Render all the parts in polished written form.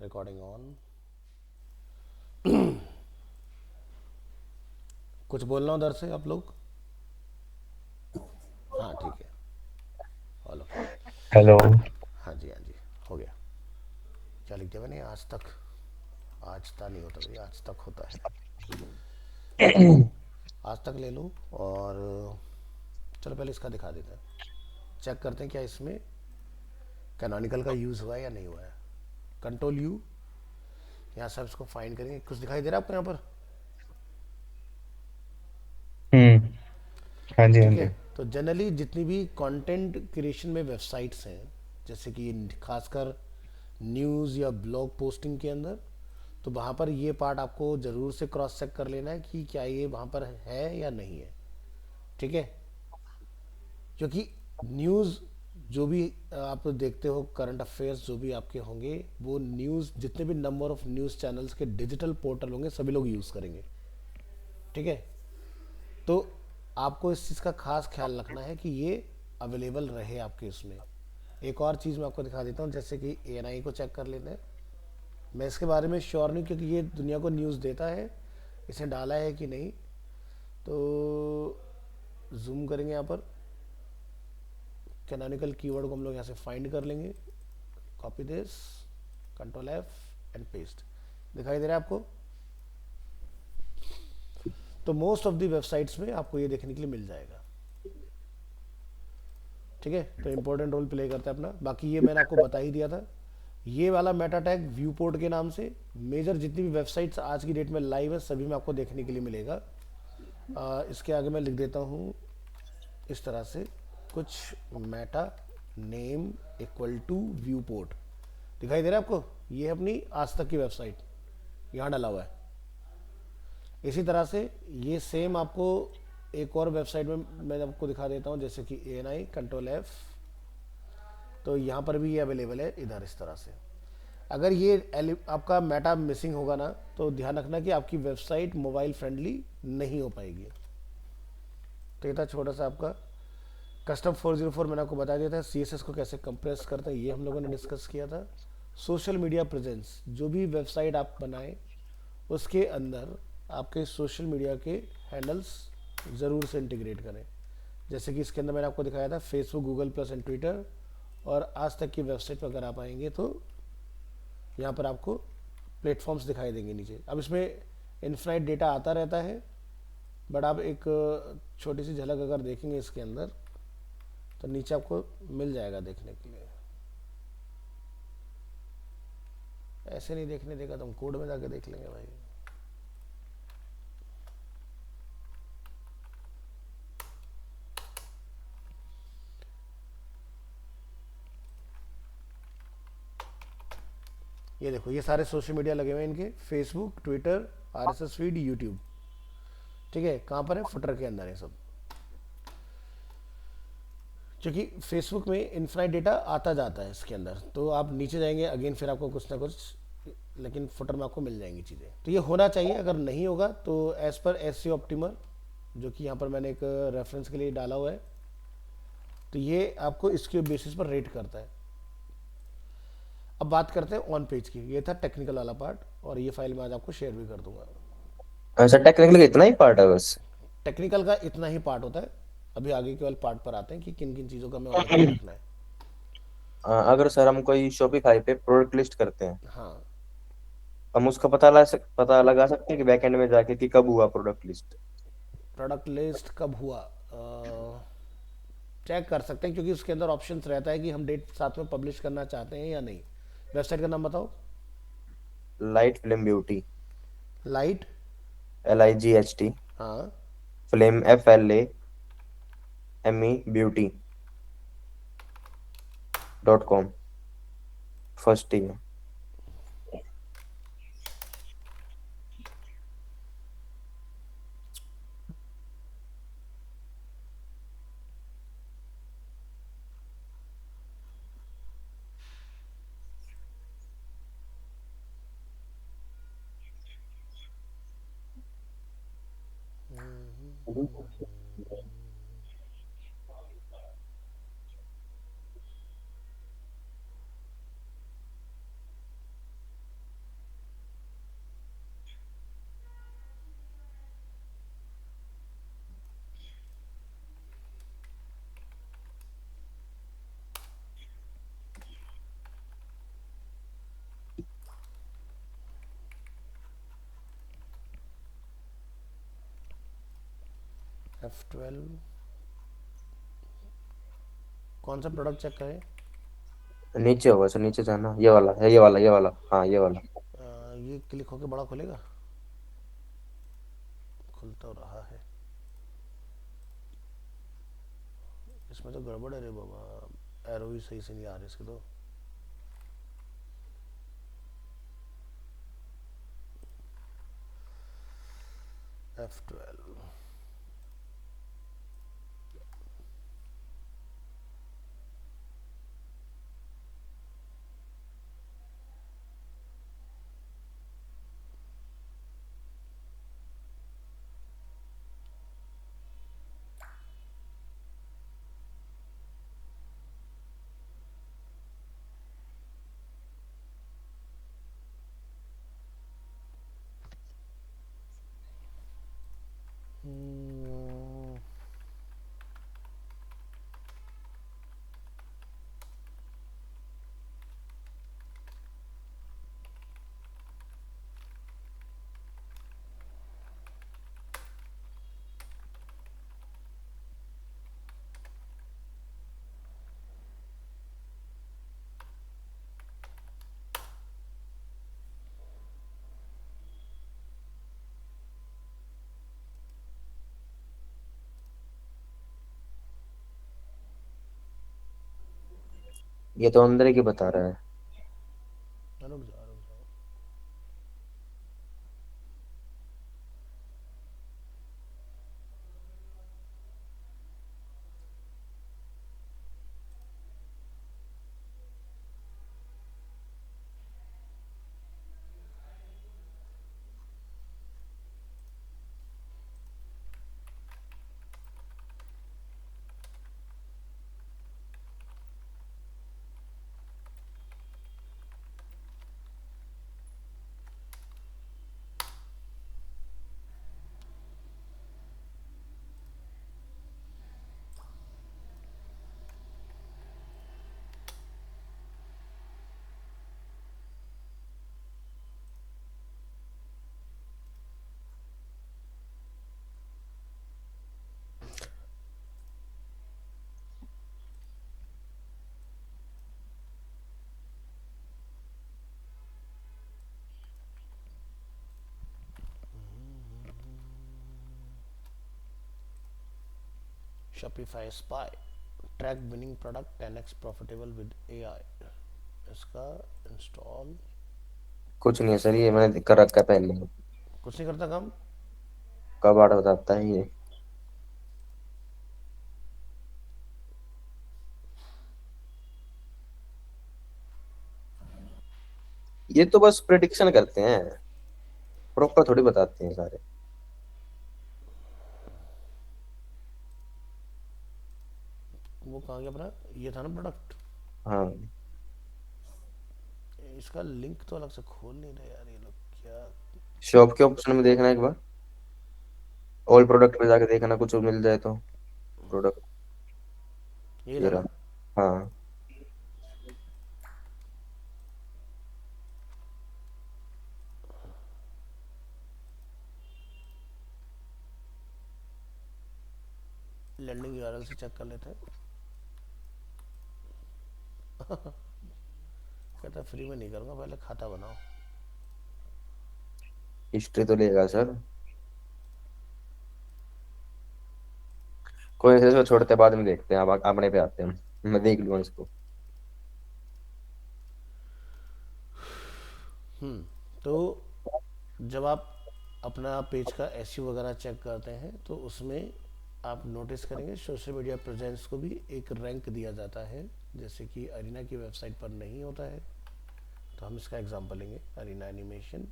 Recording on. कुछ बोलना उधर से आप लोग? हाँ ठीक है। हेलो। हेलो। हाँ जी हाँ जी। हो गया। क्या लिख दिया मैंने? आज तक। आज तक नहीं होता भाई, आज तक होता है। तो आज तक ले लो। और चलो पहले इसका दिखा देते हैं। चेक करते हैं क्या इसमें कैनोनिकल का यूज़ हुआ है या नहीं हुआ है। Control you. यहाँ से आप इसको फाइंड करेंगे। कुछ दिखाई दे रहा है आपको यहाँ पर? हम्म। हाँ जी, हाँ ठीक है। जी। तो जनरली जितनी भी कंटेंट क्रिएशन में वेबसाइट्स हैं, जैसे कि खासकर न्यूज़ या ब्लॉग पोस्टिंग के अंदर, तो वहाँ पर ये पार्ट आपको ज़रूर से क्रॉस चेक कर लेना है कि क्या ये वहाँ पर है या नहीं है। ठीक है। क्योंकि न्यूज़ जो भी आप देखते हो, करंट अफेयर्स जो भी आपके होंगे, वो न्यूज़ जितने भी नंबर ऑफ न्यूज़ चैनल्स के डिजिटल पोर्टल होंगे सभी लोग यूज़ करेंगे। ठीक है। तो आपको इस चीज़ का खास ख्याल रखना है कि ये अवेलेबल रहे आपके उसमें। एक और चीज़ मैं आपको दिखा देता हूँ, जैसे कि एएनआई को चेक कर लेते हैं। मैं इसके बारे में श्योर नहीं, क्योंकि ये दुनिया को न्यूज़ देता है, इसे डाला है कि नहीं। तो जूम करेंगे यहाँ पर। कैनोनिकल कीवर्ड को हम लोग यहाँ से फाइंड कर लेंगे। Copy this, control F and paste. दिखाई दे रहा है आपको? तो मोस्ट ऑफ द वेबसाइट्स में आपको ये देखने के लिए मिल जाएगा। ठीक है। तो इंपॉर्टेंट रोल प्ले करता है अपना। बाकी ये मैंने आपको बता ही दिया था। ये वाला मेटा टैग व्यू पोर्ट के नाम से मेजर जितनी भी वेबसाइट्स आज की डेट में लाइव है सभी में आपको देखने के लिए मिलेगा। इसके आगे मैं लिख देता हूँ इस तरह से कुछ, meta name equal to view port. दिखाई दे रहा है आपको? ये है अपनी आज तक की वेबसाइट, यहाँ डाला हुआ है। इसी तरह से ये सेम आपको एक और वेबसाइट में मैं आपको दिखा देता हूँ, जैसे कि A N I, control F. तो यहाँ पर भी ये अवेलेबल है इधर इस तरह से। अगर ये आपका मेटा मिसिंग होगा ना, तो ध्यान रखना कि आपकी वेबसाइट मोबाइल फ्रेंडली नहीं हो पाएगी। तो ये था छोटा सा आपका कस्टम 404। मैंने आपको बता दिया था सी एस एस को कैसे कंप्रेस करते हैं, ये हम लोगों ने डिस्कस किया था। सोशल मीडिया प्रेजेंस, जो भी वेबसाइट आप बनाएं उसके अंदर आपके सोशल मीडिया के हैंडल्स ज़रूर से इंटीग्रेट करें। जैसे कि इसके अंदर मैंने आपको दिखाया था Facebook, Google plus and Twitter. और आज तक की वेबसाइट पर अगर आप आएंगे तो यहाँ पर आपको प्लेटफॉर्म्स दिखाई देंगे नीचे। अब इसमें इन्फिनाइट डेटा आता रहता है, बट आप एक छोटी सी झलक अगर देखेंगे इसके अंदर, तो नीचे आपको मिल जाएगा देखने के लिए। ऐसे नहीं देखने देगा तो हम कोड में जाके देख लेंगे भाई। ये देखो, ये सारे सोशल मीडिया लगे हुए हैं इनके, Facebook, Twitter, RSS feed, YouTube. ठीक है। कहाँ पर है? फुटर के अंदर है सब। क्योंकि फेसबुक में इन्फिनाइट डेटा आता जाता है इसके अंदर, तो आप नीचे जाएंगे अगेन फिर आपको कुछ ना कुछ, लेकिन फुटर में आपको मिल जाएंगी चीज़ें। तो ये होना चाहिए। अगर नहीं होगा तो एज पर एस सी ऑप्टिमर, जो कि यहाँ पर मैंने एक रेफरेंस के लिए डाला हुआ है, तो ये आपको इसके बेसिस पर रेट करता है। अब बात करते हैं ऑन पेज की। ये था टेक्निकल वाला पार्ट, और ये फाइल मैं आज आपको शेयर भी कर दूंगा। अच्छा, टेक्निकल का इतना ही पार्ट है बस? टेक्निकल का इतना ही पार्ट होता है। अभी आगे के वाले पार्ट पर आते हैं कि किन किन चीज़ों का हमें और ख्याल रखना है। अगर सर हम कोई शॉपिफाई पे प्रोडक्ट लिस्ट करते हैं, हाँ। हम उसका पता लगा सकते हैं कि बैकएंड में जाके कि कब हुआ प्रोडक्ट लिस्ट? प्रोडक्ट लिस्ट कब हुआ? चेक कर सकते हैं, क्योंकि उसके अंदर ऑप्शंस रहता है कि हम डेट साथ में पब्लिश करना चाहते हैं या नहीं। वेबसाइट का नाम बताओ। Light flame beauty. Light. LIGHT। हाँ। Flame FLAME beauty .com। First ही है। F12 कौन सा प्रोडक्ट चेक करें? नीचे होगा सर, नीचे जाना, ये वाला है, ये वाला, हाँ ये वाला। ये क्लिक होके बड़ा खुलेगा? खुल तो रहा है। इसमें तो गड़बड़ है रे बाबा, एरो ही सही से नहीं आ रहे इसके तो। F12 ये तो अंदर की बता रहा है। रुक जा रुक जा। Shopify Spy track winning product 10x profitable with AI। इसका इंस्टॉल। कुछ नहीं है सर, ये मैंने कर रखा है पहले। कुछ नहीं करता काम। कब आर्डर बताता है ये? ये तो बस प्रिडिक्शन करते हैं, प्रॉपर थोड़ी बताते हैं सारे। वो कहाँ गया अपना? ये था ना प्रोडक्ट। हाँ, इसका लिंक तो अलग से खोल नहीं रहे यार ये लोग, क्या? शॉप के ऑप्शन में देखना एक बार, ऑल प्रोडक्ट पे जाके देखना, कुछ मिल जाए तो प्रोडक्ट। ये ये था ना? रहा। हाँ, लैंडिंग यूआरएल से चेक कर लेते हैं। कहता फ्री में नहीं करूँगा, पहले खाता बनाओ। हिस्ट्री तो लेगा सर। कोई नहीं, इसको छोड़ते, बाद में देखते हैं, अब अपने पे आते हैं, मैं देख लूंगा इसको। तो जब आप अपना पेज का एसईओ वगैरह चेक करते हैं तो उसमें आप नोटिस करेंगे सोशल मीडिया प्रेजेंस को भी एक रैंक दिया जाता है, जैसे कि अरीना की वेबसाइट पर नहीं होता है। तो हम इसका एग्जांपल लेंगे, अरीना एनिमेशन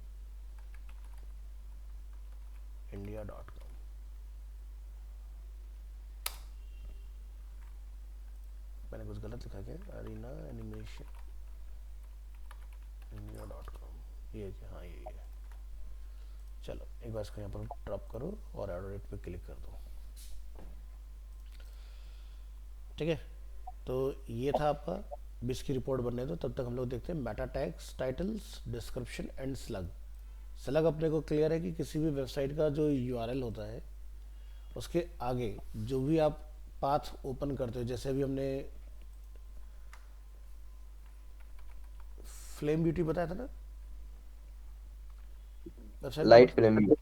india.com। मैंने कुछ गलत लिखा क्या? अरीना एनिमेशन india.com, ये क्या? हाँ ये है। चलो एक बार इसको यहाँ पर ड्रॉप करो और एडोरेट पे क्लिक कर दो। ठीक है, तो ये था आपका। बिस की रिपोर्ट बनने दो, तब तक हम लोग देखते हैं Meta tags, titles, description and slug. Slug अपने को क्लियर है कि किसी भी वेबसाइट का जो यूआरएल होता है उसके आगे जो भी आप पाथ ओपन करते हो, जैसे अभी हमने फ्लेम ब्यूटी बताया था ना वेबसाइट में, लाइट फिल्म।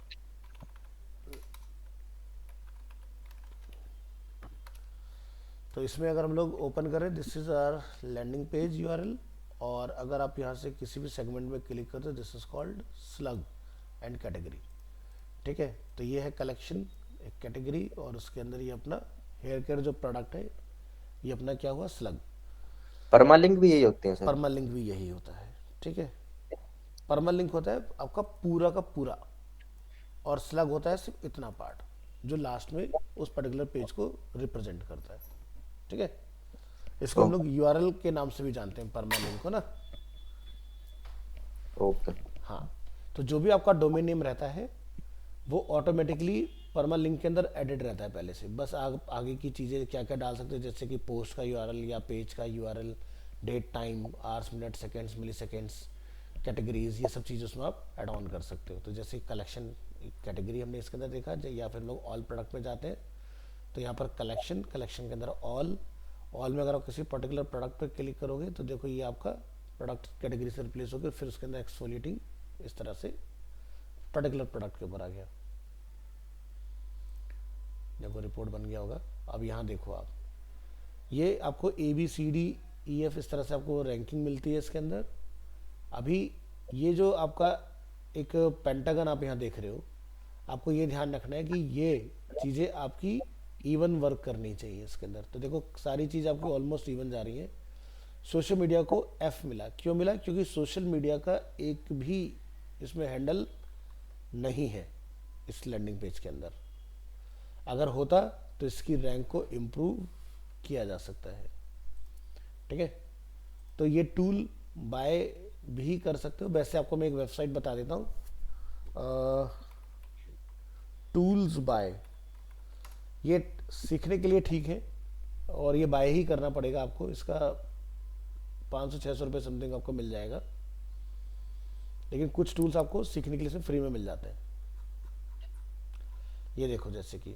तो इसमें अगर हम लोग ओपन करें, this is our landing page URL, और अगर आप यहाँ से किसी भी सेगमेंट में क्लिक करते हो, this is called slug and category. ठीक है, तो ये है कलेक्शन, एक कैटेगरी, और उसके अंदर ये अपना हेयर केयर जो प्रोडक्ट है, ये अपना क्या हुआ, स्लग। परमालिंक भी यही होते हैं सर? परमालिंक भी यही होता है। ठीक है, परमालिंक होता है आपका पूरा का पूरा, और स्लग होता है सिर्फ इतना पार्ट जो लास्ट में उस पर्टिकुलर पेज को रिप्रेजेंट करता है। ठीक है, इसको हम ओके। लोग यूआरएल के नाम से भी जानते हैं, परमालिंक को ना। ओके। हाँ, तो जो भी आपका डोमेन नेम रहता है वो ऑटोमेटिकली परमा लिंक के अंदर एडिट रहता है पहले से। बस आगे की चीज़ें क्या क्या डाल सकते हैं, जैसे कि पोस्ट का यूआरएल या पेज का URL, date, time, hours, minute, seconds, milliseconds, categories, ये सब चीज़ उसमें आप ऐड ऑन कर सकते हो। तो जैसे कलेक्शन कैटेगरी हमने इसके अंदर देखा, या फिर लोग ऑल प्रोडक्ट में जाते हैं तो यहाँ पर कलेक्शन, कलेक्शन के अंदर ऑल, ऑल में अगर आप किसी पर्टिकुलर प्रोडक्ट पर क्लिक करोगे तो देखो ये आपका प्रोडक्ट कैटेगरी से रिप्लेस होकर फिर उसके अंदर एक्सफोलिएटिंग इस तरह से पर्टिकुलर प्रोडक्ट के ऊपर आ गया। देखो रिपोर्ट बन गया होगा। अब यहाँ देखो आप, ये आपको A B C D E F इस तरह से आपको रैंकिंग मिलती है इसके अंदर। अभी ये जो आपका एक पेंटागन आप यहाँ देख रहे हो, आपको ये ध्यान रखना है कि ये चीज़ें आपकी इवन वर्क करनी चाहिए इसके अंदर। तो देखो सारी चीज़ आपकी ऑलमोस्ट इवन जा रही है। सोशल मीडिया को एफ मिला, क्यों मिला? क्योंकि सोशल मीडिया का एक भी इसमें हैंडल नहीं है इस लैंडिंग पेज के अंदर। अगर होता तो इसकी रैंक को इम्प्रूव किया जा सकता है। ठीक है, तो ये टूल बाय भी कर सकते हो। वैसे आपको मैं एक वेबसाइट बता देता हूँ, टूल्स बाय, ये सीखने के लिए ठीक है, और ये बाय ही करना पड़ेगा आपको। इसका 500-600 रुपये समथिंग आपको मिल जाएगा, लेकिन कुछ टूल्स आपको सीखने के लिए सिर्फ फ्री में मिल जाते हैं। ये देखो, जैसे कि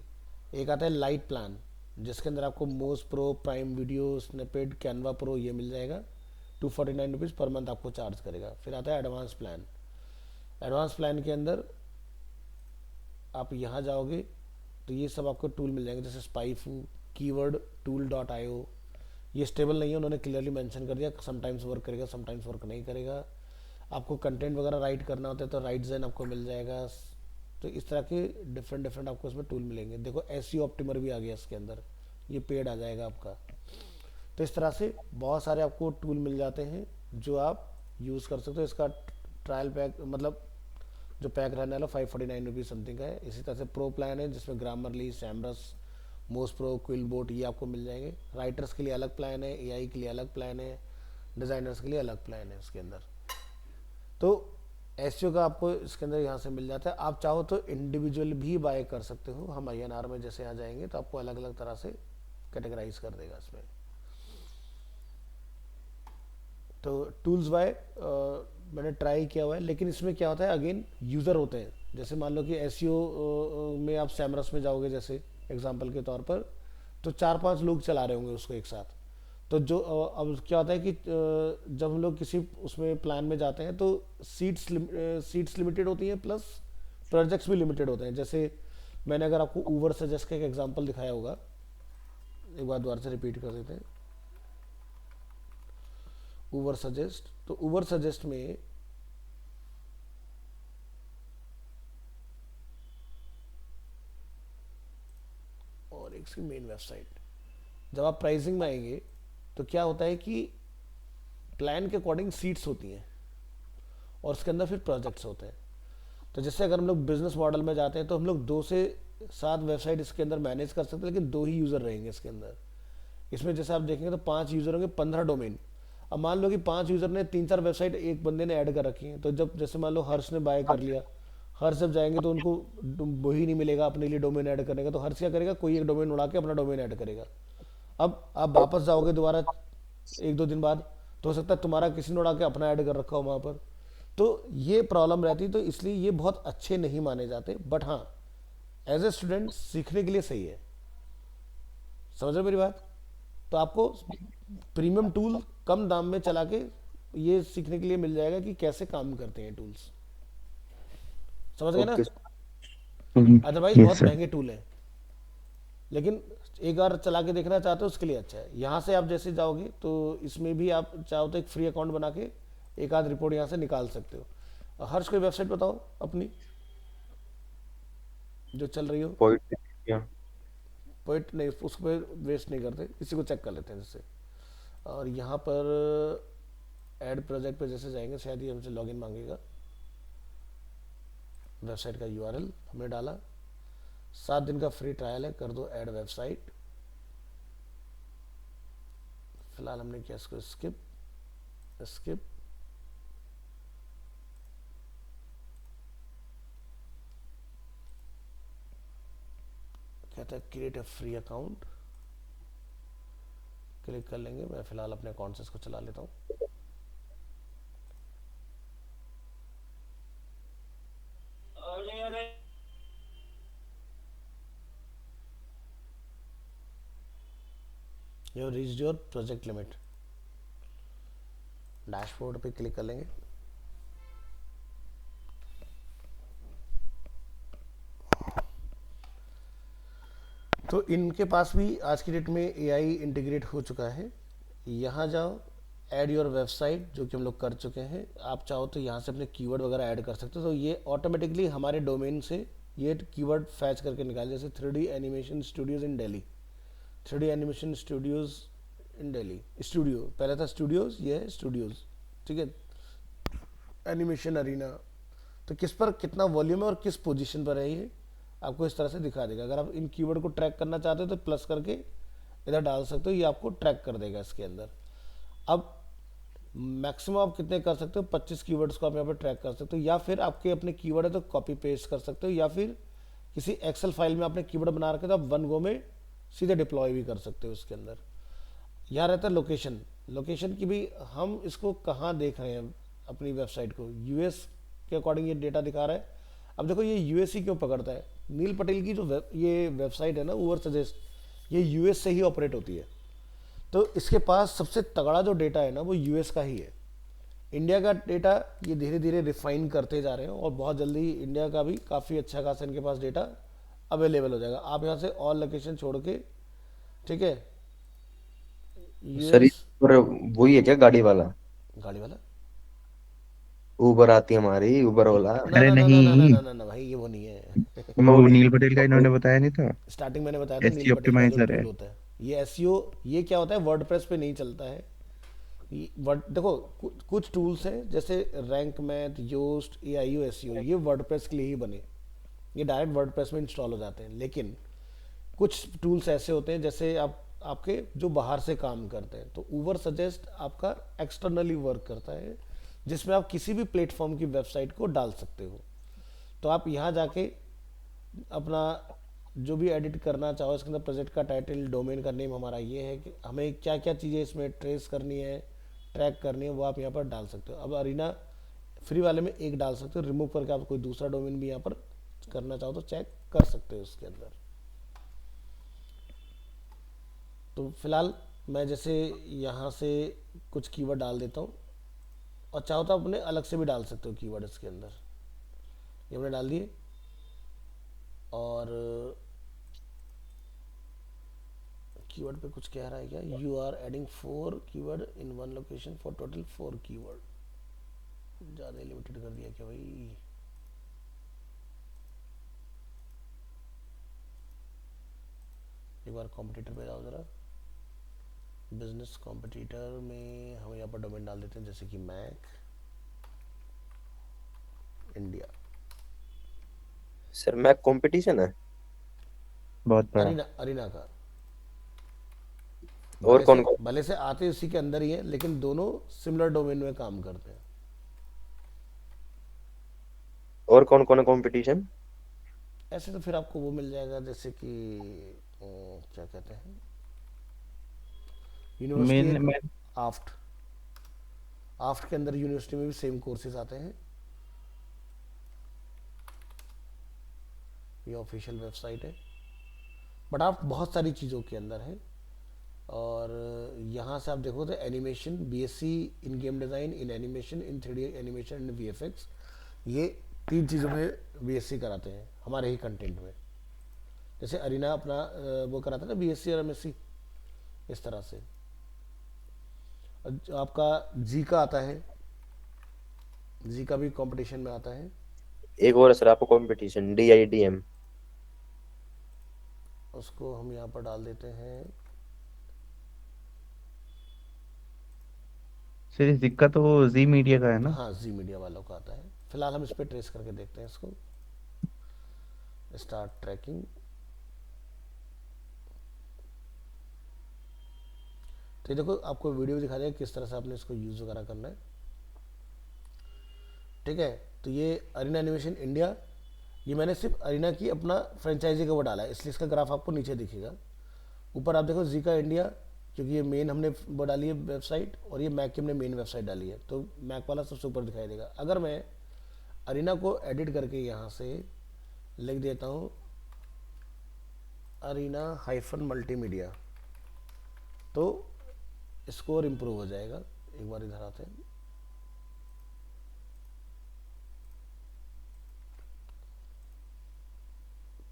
एक आता है लाइट प्लान, जिसके अंदर आपको most pro, prime video, snippet, Canva pro ये मिल जाएगा। 249 रुपीज़ पर मंथ आपको चार्ज करेगा। फिर आता है एडवांस प्लान। एडवांस प्लान के अंदर आप यहाँ जाओगे तो ये सब आपको टूल मिल जाएंगे, जैसे स्पाइफू, कीवर्ड टूल डॉट आईओ। ये स्टेबल नहीं है, उन्होंने क्लियरली मेंशन कर दिया, समटाइम्स वर्क करेगा, समटाइम्स वर्क नहीं करेगा। आपको कंटेंट वगैरह राइट करना होता है तो राइट ज़ेन आपको मिल जाएगा। तो इस तरह के डिफरेंट डिफरेंट आपको इसमें टूल मिलेंगे। देखो एसईओ ऑप्टिमर भी आ गया इसके अंदर, ये पेड आ जाएगा आपका। तो इस तरह से बहुत सारे आपको टूल मिल जाते हैं जो आप यूज़ कर सकते हो। इसका ट्रायल पैक, मतलब जो पैक रहने वाला 549 रुपीज़ समथिंग का है। इसी तरह से प्रो प्लान है जिसमें Grammarly, Semrush, Moz pro, QuillBot ये आपको मिल जाएंगे। राइटर्स के लिए अलग प्लान है, एआई के लिए अलग प्लान है, डिज़ाइनर्स के लिए अलग प्लान है इसके अंदर। तो एसईओ का आपको इसके अंदर यहाँ से मिल जाता है। आप चाहो तो इंडिविजुअल भी बाय कर सकते हो। हम आईएनआर में जैसे यहाँ जाएंगे तो आपको अलग अलग तरह से कैटेगराइज कर देगा इसमें। तो टूल्स बाय मैंने ट्राई किया हुआ है, लेकिन इसमें क्या होता है, अगेन यूज़र होते हैं। जैसे मान लो कि एसईओ में आप सैमरस में जाओगे जैसे एग्जांपल के तौर पर, तो 4-5 लोग चला रहे होंगे उसको एक साथ। तो जो अब क्या होता है कि जब हम लोग किसी उसमें प्लान में जाते हैं तो सीट्स लिमिटेड होती हैं, प्लस प्रोजेक्ट्स भी लिमिटेड होते हैं। जैसे मैंने अगर आपको ऊबर सजेस्ट का एक एग्जांपल दिखाया होगा, एक बार दोबारा से रिपीट कर देते हैं। ऊबर सजेस्ट, तो ऊबर सजेस्ट में और एक मेन वेबसाइट, जब आप प्राइसिंग में आएंगे तो क्या होता है कि प्लान के अकॉर्डिंग सीट्स होती हैं और उसके अंदर फिर प्रोजेक्ट्स होते हैं। तो जैसे अगर हम लोग बिजनेस मॉडल में जाते हैं तो हम लोग 2 से 7 वेबसाइट इसके अंदर मैनेज कर सकते हैं, लेकिन 2 ही यूज़र रहेंगे इसके अंदर। इसमें जैसे आप देखेंगे तो 5 यूज़र होंगे, 15 डोमेन। अब मान लो कि 5 यूज़र ने 3-4 वेबसाइट एक बंदे ने ऐड कर रखी हैं, तो जब जैसे मान लो हर्ष ने बाय कर लिया, हर्ष जब जाएंगे तो उनको वही नहीं मिलेगा अपने लिए डोमेन ऐड करने का। तो हर्ष क्या करेगा, कोई एक डोमेन उड़ा के अपना डोमेन ऐड करेगा। अब आप वापस जाओगे दोबारा 1-2 दिन बाद, तो हो सकता है तुम्हारा किसी ने उड़ा के अपना ऐड कर रखा हो वहाँ पर। तो ये प्रॉब्लम रहती है, तो इसलिए ये बहुत अच्छे नहीं माने जाते। बट हाँ, एज ए स्टूडेंट सीखने के लिए सही है। समझ रहे हो मेरी बात? तो आपको प्रीमियम टूल कम दाम में चला के ये सीखने के लिए मिल जाएगा कि कैसे काम करते हैं टूल्स। समझ गए ना? ओके। अदरवाइज यस बहुत सर। महंगे टूल हैं, लेकिन एक बार चला के देखना चाहते हो उसके लिए अच्छा है। यहाँ से आप जैसे जाओगे तो इसमें भी आप चाहो तो एक फ्री अकाउंट बना के एक आध रिपोर्ट यहाँ से निकाल सकते हो। हर्ष कोई वेबसाइट बताओ अपनी जो चल रही हो। पॉइंट। पॉइंट नहीं, उस पर वेस्ट नहीं करते, इसी को चेक कर लेते हैं जैसे। और यहाँ पर ऐड प्रोजेक्ट पे जैसे जाएंगे शायद ये हमसे लॉगिन मांगेगा। वेबसाइट का यूआरएल हमने डाला, 7 दिन का फ्री ट्रायल है, कर दो ऐड वेबसाइट। फिलहाल हमने किया इसको स्किप स्किप। कहता है create a free account, click कर लेंगे। मैं फिलहाल अपने अकाउंट से इसको चला लेता हूँ। You reach your project limit. Dashboard पे क्लिक कर लेंगे। तो इनके पास भी आज की डेट में एआई इंटीग्रेट हो चुका है। यहाँ जाओ, ऐड योर वेबसाइट, जो कि हम लोग कर चुके हैं। आप चाहो तो यहाँ से अपने कीवर्ड वगैरह ऐड कर सकते हो, तो ये ऑटोमेटिकली हमारे डोमेन से ये कीवर्ड फैच करके निकाल, जैसे 3D एनिमेशन स्टूडियोज इन दिल्ली। 3D एनिमेशन स्टूडियोज इन दिल्ली, स्टूडियो पहले था स्टूडियोज, ये है स्टूडियोज, ठीक है। एनिमेशन अरीना, तो किस पर कितना वॉल्यूम है और किस पोजीशन पर है ये आपको इस तरह से दिखा देगा। अगर आप इन कीवर्ड को ट्रैक करना चाहते हो तो प्लस करके इधर डाल सकते हो, ये आपको ट्रैक कर देगा इसके अंदर। अब मैक्सिमम आप कितने कर सकते हो, 25 कीवर्ड्स को आप यहाँ पर ट्रैक कर सकते हो, या फिर आपके अपने कीवर्ड है तो कॉपी पेस्ट कर सकते हो, या फिर किसी एक्सेल फाइल में आपने कीवर्ड बना रखे तो आप वन गो में सीधे डिप्लॉय भी कर सकते हो इसके अंदर। यहाँ रहता है लोकेशन। लोकेशन की भी हम इसको कहाँ देख रहे हैं अपनी वेबसाइट को, यूएस के अकॉर्डिंग ये डेटा दिखा रहा है। अब देखो ये यूएस ही क्यों पकड़ता है, नील पटेल की जो ये वेबसाइट है ना उबर सजेस्ट, ये यूएस से ही ऑपरेट होती है। तो इसके पास सबसे तगड़ा जो डेटा है ना वो यूएस का ही है। इंडिया का डेटा ये धीरे धीरे रिफाइन करते जा रहे हैं और बहुत जल्दी इंडिया का भी काफ़ी अच्छा खासा इनके पास डेटा अवेलेबल हो जाएगा। आप यहाँ से ऑल लोकेशन छोड़ के, ठीक है, सर यूएस। पर वही है क्या गाड़ी वाला? गाड़ी वाला? उबर आती है हमारी, उबर ओला। ना अरे ना ना ना ना ना नहीं, ना ना ना भाई, ये वो नहीं है। वो नील पटेल का इन्होंने बताया नहीं था। स्टार्टिंग मैंने बताया था नील एससी पटेल का जो ऑप्टिमाइजर टूल है। होता है, ये एसईओ। ये क्या होता है, वर्डप्रेस पे नहीं चलता है। देखो कुछ टूल्स हैं जैसे Rank Math, Yoast, AIO, SEO, ये वर्डप्रेस के लिए ही बने, ये डायरेक्ट वर्डप्रेस में इंस्टॉल हो जाते हैं। लेकिन कुछ टूल्स ऐसे होते हैं जैसे आपके जो बाहर से काम करते हैं, तो उबर सजेस्ट आपका एक्सटर्नली वर्क करता है, जिसमें आप किसी भी प्लेटफॉर्म की वेबसाइट को डाल सकते हो। तो आप यहाँ जाके अपना जो भी एडिट करना चाहो, इसके अंदर प्रोजेक्ट का टाइटल, डोमेन का नेम हमारा ये है कि हमें क्या क्या चीज़ें इसमें ट्रेस करनी है, ट्रैक करनी है, वो आप यहाँ पर डाल सकते हो। अब अरीना फ्री वाले में एक डाल सकते हो, रिमूव करके आप कोई दूसरा डोमेन भी यहाँ पर करना चाहो तो चेक कर सकते हो उसके अंदर। तो फिलहाल मैं जैसे यहाँ से कुछ कीवर्ड डाल देता हूँ, और चाहो तो अपने अलग से भी डाल सकते हो कीवर्ड इसके अंदर। ये हमने डाल दिए, और कीवर्ड पे कुछ कह रहा है क्या, you are adding 4 keyword in one location for total 4 keyword. ज़्यादा लिमिटेड कर दिया क्या भाई? एक बार कॉम्पिटिटर पे जाओ ज़रा, बिजनेस कॉम्पिटिटर में हम यहाँ पर डोमेन डाल देते हैं जैसे कि Mac India. Sir Mac competition है बहुत बड़ा। अरीना, अरीना का और कौन कौन? भले से आते उसी के अंदर ही है, लेकिन दोनों सिमिलर डोमेन में काम करते हैं। और कौन कौन है कंपटीशन? ऐसे तो फिर आपको वो मिल जाएगा जैसे कि क्या कहते हैं, यूनिवर्सिटी मेन एक मैं आफ्ट, आफ्ट के अंदर यूनिवर्सिटी में भी सेम कोर्सेज आते हैं। ये ऑफिशियल वेबसाइट है, बट आप बहुत सारी चीज़ों के अंदर है। और यहाँ से आप देखो तो animation, BSc in game design, in animation, in 3D animation and VFX, ये 3 चीज़ों में बीएससी कराते हैं हमारे ही कंटेंट में। जैसे अरीना अपना वो कराता है ना बीएससी और एमएससी, इस तरह से। और जो आपका जी का आता है, जी का भी कंपटीशन में आता है। एक और है सर आपको कंपटीशन, DIDM। उसको हम यहाँ पर डाल देते हैं। सर ये सिक्का तो वो जी मीडिया का है ना? हाँ, जी मीडिया वालों का आता है। फिलहाल हम इस पर ट्रेस करके देखते हैं इसको। Start tracking. तो ये देखो आपको वीडियो दिखा देगा किस तरह से आपने इसको यूज़ वगैरह करना है। ठीक है, तो ये अरीना एनिमेशन इंडिया, ये मैंने सिर्फ अरीना की अपना फ्रेंचाइजी का वो डाला है, इसलिए इसका ग्राफ आपको नीचे दिखेगा। ऊपर आप देखो जी का इंडिया, क्योंकि ये मेन हमने वो डाली है वेबसाइट, और ये मैक की हमने मेन वेबसाइट डाली है, तो मैक वाला सबसे ऊपर दिखाई देगा। अगर मैं अरीना को एडिट करके यहाँ से लिख देता हूँ अरीना हाइफन मल्टीमीडिया, तो स्कोर इम्प्रूव हो जाएगा। एक बार इधर आते हैं।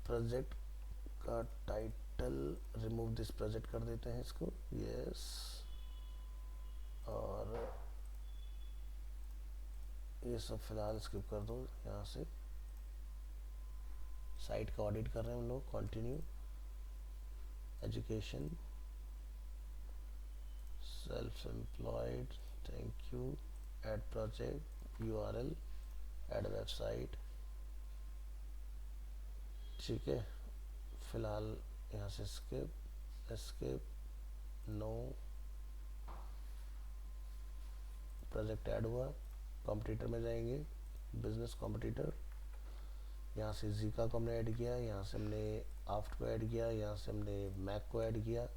प्रोजेक्ट का टाइटल, रिमूव दिस प्रोजेक्ट कर देते हैं इसको, यस। और ये सब फिलहाल स्किप कर दो यहाँ से। साइट का ऑडिट कर रहे हैं हम लोग। Continue, education, self employed, thank you, add project, URL, add website. ठीक है, फिलहाल यहाँ से skip, escape, no, project add हुआ। कॉम्पिटिटर में जाएंगे, बिजनेस कॉम्पिटिटर, यहाँ से जीका को हमने ऐड किया, यहाँ से हमने आफ्ट को ऐड किया, यहाँ से हमने मैक को ऐड किया।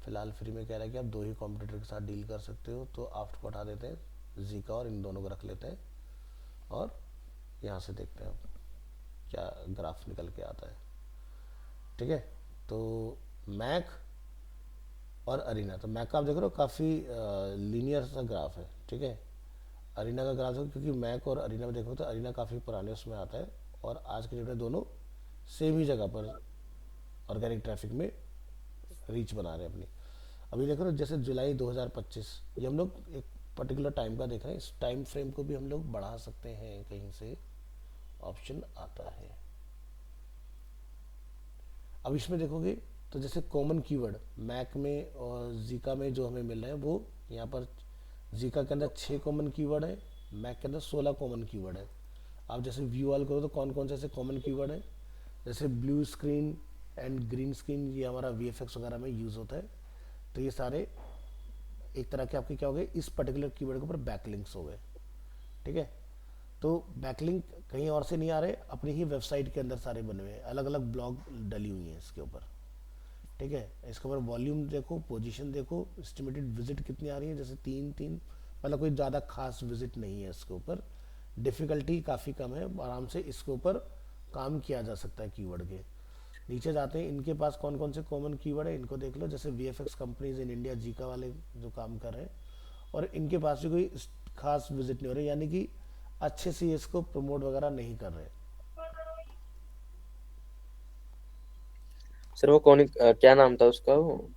फिलहाल फ्री में कह रहा है कि आप 2 ही कॉम्पिटिटर के साथ डील कर सकते हो, तो आफ्ट को हटा देते हैं, जीका और इन दोनों को रख लेते हैं, और यहाँ से देखते हैं क्या ग्राफ निकल के आता है। ठीक है, तो मैक और अरीना, तो मैक का आप देख रहे हो काफ़ी लीनियर सा ग्राफ है। ठीक है, अरीना का ग्राफ देखो, क्योंकि मैक और अरीना में देखो तो अरीना काफ़ी पुराने उसमें आता है, और आज के डेट में दोनों सेम ही जगह पर ऑर्गेनिक ट्रैफिक में रीच बना रहे हैं अपनी। अभी देख रहे हो जैसे जुलाई 2025, ये हम लोग एक पर्टिकुलर टाइम का देख रहे हैं। इस टाइम फ्रेम को भी हम लोग बढ़ा सकते हैं, कहीं से ऑप्शन आता है। अब इसमें देखोगे तो जैसे कॉमन कीवर्ड मैक में और जीका में जो हमें मिल रहे हैं, वो यहाँ पर जीका के अंदर 6 कॉमन कीवर्ड है, मैक के अंदर 16 कॉमन कीवर्ड है। आप जैसे व्यू ऑल करो तो कौन कौन से ऐसे कॉमन कीवर्ड है, जैसे blue screen and green screen, ये हमारा VFX वगैरह में यूज़ होता है। तो ये सारे एक तरह के आपके क्या हो गए, इस पर्टिकुलर कीवर्ड के ऊपर बैकलिंक्स हो गए। ठीक है, तो बैकलिंक कहीं और से नहीं आ रहे, अपनी ही वेबसाइट के अंदर सारे बने हुए हैं, अलग अलग ब्लॉग डली हुई हैं इसके ऊपर। ठीक है, इसके ऊपर वॉल्यूम देखो, पोजीशन देखो, एस्टिमेटेड विजिट कितनी आ रही है, जैसे 3 मतलब कोई ज़्यादा खास विजिट नहीं है इसके ऊपर। डिफ़िकल्टी काफ़ी कम है, आराम से इसके ऊपर काम किया जा सकता है कीवर्ड के। नीचे जाते हैं, इनके पास कौन कौन से कॉमन कीवर्ड है इनको देख लो, जैसे VFX companies in India, Zika वाले जो काम कर रहे हैं, और इनके पास भी कोई खास विजिट नहीं हो रही, यानी कि अच्छे से इसको प्रमोट वगैरह नहीं कर रहे। सर वो कौन, क्या नाम था उसका, वो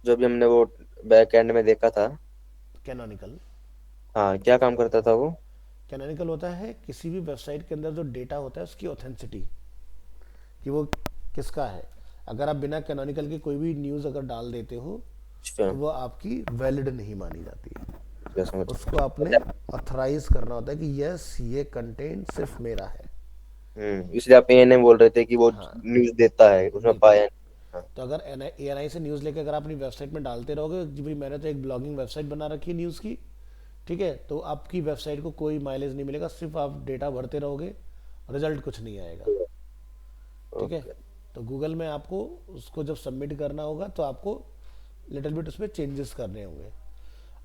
जो भी हमने वो बैक एंड में देखा था? कैनोनिकल। हाँ, क्या काम करता था वो? कैनोनिकल होता है किसी भी वेबसाइट के अंदर जो डेटा होता है उसकी ऑथेंसिटी, कि वो किसका है। अगर आप बिना कैनोनिकल के कोई भी न्यूज़ अगर डाल देते हो अच्छा, तो वो आपकी वैलिड नहीं मानी जाती है। क्या समझ। उसको आपने ऑथराइज करना होता है कि यस ये कंटेंट सिर्फ मेरा है। इसलिए आप ANM बोल रहे थे कि वो हाँ, न्यूज देता है, उसमें देता पाया है। नहीं। हाँ, तो अगर ANI से न्यूज़ लेकर अगर आप अपनी वेबसाइट में डालते रहोगे कि भाई मैंने तो एक ब्लॉगिंग वेबसाइट बना रखी है न्यूज़ की, ठीक है, तो आपकी वेबसाइट को कोई माइलेज नहीं मिलेगा, सिर्फ आप डेटा भरते रहोगे, रिजल्ट कुछ नहीं आएगा। ठीक है, ओके। तो गूगल में आपको उसको जब सबमिट करना होगा तो आपको लिटिल बिट उसमें चेंजेस करने होंगे।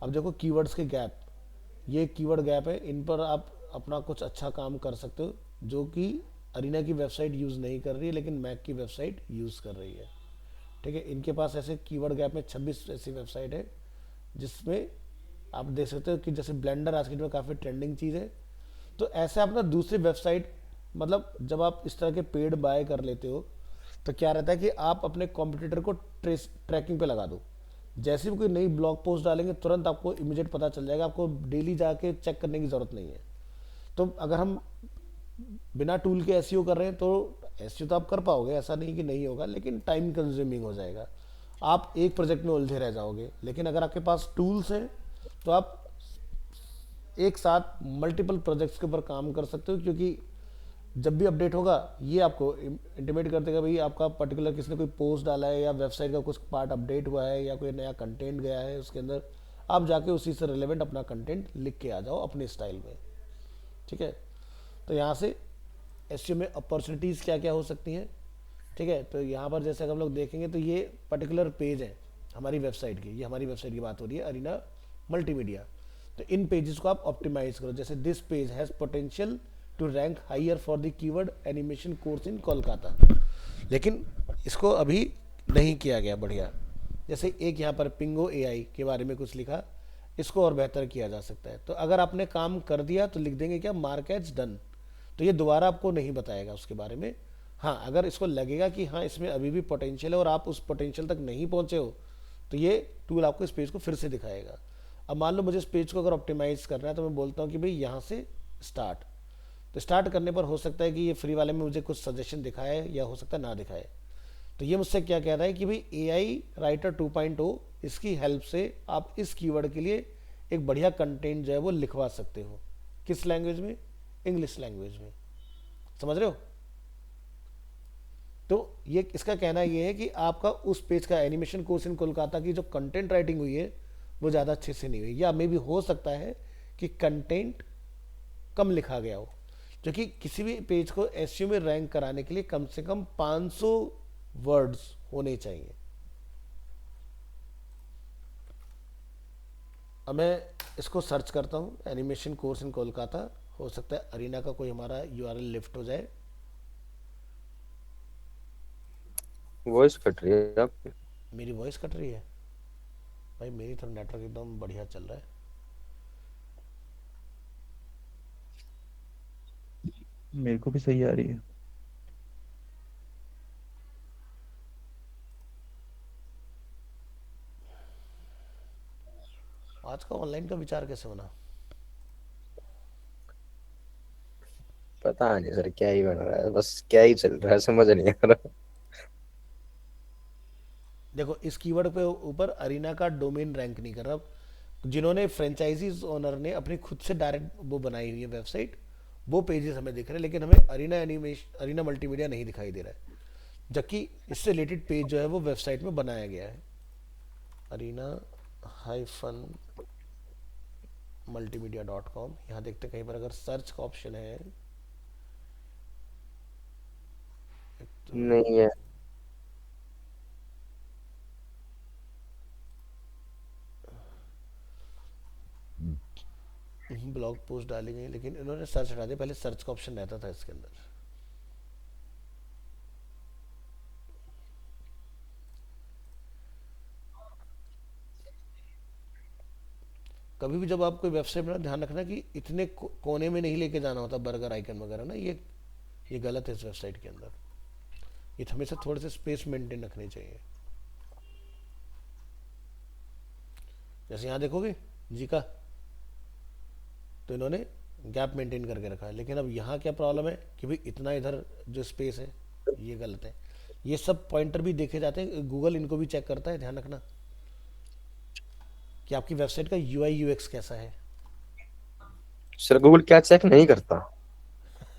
अब देखो कीवर्ड्स के गैप, ये कीवर्ड गैप है, इन पर आप अपना कुछ अच्छा काम कर सकते हो, जो कि अरीना की वेबसाइट यूज़ नहीं कर रही है लेकिन मैक की वेबसाइट यूज़ कर रही है। ठीक है, इनके पास ऐसे कीवर्ड गैप में 26 ऐसी वेबसाइट है जिसमें आप देख सकते हो कि जैसे ब्लेंडर आज के डेट में काफ़ी ट्रेंडिंग चीज़ है। तो ऐसे आप ना दूसरी वेबसाइट, मतलब जब आप इस तरह के पेड बाय कर लेते हो तो क्या रहता है कि आप अपने कॉम्पिटिटर को ट्रेस ट्रैकिंग पे लगा दो। जैसे भी कोई नई ब्लॉग पोस्ट डालेंगे तुरंत आपको इमीडिएट पता चल जाएगा, आपको डेली जाके चेक करने की ज़रूरत नहीं है। तो अगर हम बिना टूल के एसईओ कर रहे हैं तो एसईओ तो आप कर पाओगे, ऐसा नहीं कि नहीं होगा, लेकिन टाइम कंज्यूमिंग हो जाएगा, आप एक प्रोजेक्ट में उलझे रह जाओगे। लेकिन अगर आपके पास टूल्स हैं तो आप एक साथ मल्टीपल प्रोजेक्ट्स के ऊपर काम कर सकते हो, क्योंकि जब भी अपडेट होगा ये आपको इंटीमेट कर देगा भाई आपका पर्टिकुलर किसी ने कोई पोस्ट डाला है या वेबसाइट का कुछ पार्ट अपडेट हुआ है या कोई नया कंटेंट गया है उसके अंदर, आप जाके उसी से रिलेवेंट अपना कंटेंट लिख के आ जाओ अपने स्टाइल में। ठीक है, तो यहाँ से एसईओ में अपॉर्चुनिटीज़ क्या क्या हो सकती हैं। ठीक है, तो यहाँ पर जैसे अगर हम लोग देखेंगे तो ये पर्टिकुलर पेज है हमारी वेबसाइट की, ये हमारी वेबसाइट की बात हो रही है अरीना मल्टीमीडिया। तो इन पेजेस को आप ऑप्टिमाइज करो, जैसे this page has potential to rank higher for the keyword animation course in Kolkata, लेकिन इसको अभी नहीं किया गया बढ़िया। जैसे एक यहाँ पर पिंगो एआई के बारे में कुछ लिखा, इसको और बेहतर किया जा सकता है। तो अगर आपने काम कर दिया तो लिख देंगे क्या, मार्क एज डन, तो ये दोबारा आपको नहीं बताएगा उसके बारे में। हाँ, अगर इसको लगेगा कि हाँ इसमें अभी भी पोटेंशियल है और आप उस पोटेंशियल तक नहीं पहुंचे हो तो ये टूल आपको इस पेज को फिर से दिखाएगा। अब मान लो मुझे इस पेज को अगर ऑप्टिमाइज करना है तो मैं बोलता हूँ कि भाई यहाँ से स्टार्ट, तो स्टार्ट करने पर हो सकता है कि ये फ्री वाले में मुझे कुछ सजेशन दिखाए या हो सकता है ना दिखाए। तो ये मुझसे क्या कह रहा है कि भाई एआई राइटर 2.0 इसकी हेल्प से आप इस कीवर्ड के लिए एक बढ़िया कंटेंट जो है वो लिखवा सकते हो। किस लैंग्वेज में, इंग्लिश लैंग्वेज में, समझ रहे हो। तो ये इसका कहना ये है कि आपका उस पेज का एनिमेशन कोर्स इन कोलकाता की जो कंटेंट राइटिंग हुई है वो ज़्यादा अच्छे से नहीं हुई, या मे भी हो सकता है कि कंटेंट कम लिखा गया हो, क्योंकि किसी भी पेज को एसईओ में रैंक कराने के लिए कम से कम 500 वर्ड्स होने चाहिए। अब मैं इसको सर्च करता हूँ एनिमेशन कोर्स इन कोलकाता, हो सकता है अरीना का कोई हमारा यूआरएल लिफ्ट हो जाए। वॉइस कट रही है आपकी। मेरी वॉइस कट रही है भाई, मेरी तो नेटवर्क एकदम बढ़िया चल रहा है। मेरे को भी सही आ रही है। आज का ऑनलाइन का विचार कैसे बना। पता नहीं सर क्या ही बन रहा है, बस क्या ही चल रहा है समझ नहीं आ रहा। देखो इस कीवर्ड पे ऊपर अरीना का डोमेन रैंक नहीं कर रहा। जिन्होंने फ्रेंचाइजीज ओनर ने अपनी खुद से डायरेक्ट वो बनाई हुई है वेबसाइट, वो पेजेस हमें दिख रहे हैं, लेकिन हमें अरीना एनिमेशन अरीना मल्टीमीडिया नहीं दिखाई दे रहा है, जबकि इससे रिलेटेड पेज जो है वो वेबसाइट में बनाया गया है, अरीना हाइफन multimedia.com। यहाँ देखते हैं कहीं पर अगर सर्च का ऑप्शन है तो नहीं है। ब्लॉग पोस्ट डाली गई, लेकिन इन्होंने सर्च हटा दिया, पहले सर्च का ऑप्शन रहता था इसके अंदर। कभी भी जब आप कोई वेबसाइट बना ध्यान रखना कि इतने कोने में नहीं लेके जाना होता बर्गर आइकन वगैरह ना, ये गलत है इस वेबसाइट के अंदर। ये हमेशा थोड़े से स्पेस मेंटेन रखनी चाहिए। जैसे यहाँ देखोगे जी का, तो इन्होंने गैप मेंटेन करके रखा है, लेकिन अब यहाँ क्या प्रॉब्लम है कि भाई इतना इधर जो स्पेस है ये गलत है। ये सब पॉइंटर भी देखे जाते हैं, गूगल इनको भी चेक करता है, ध्यान रखना कि आपकी वेबसाइट का यूआई यूएक्स कैसा है। सर गूगल क्या चेक नहीं करता?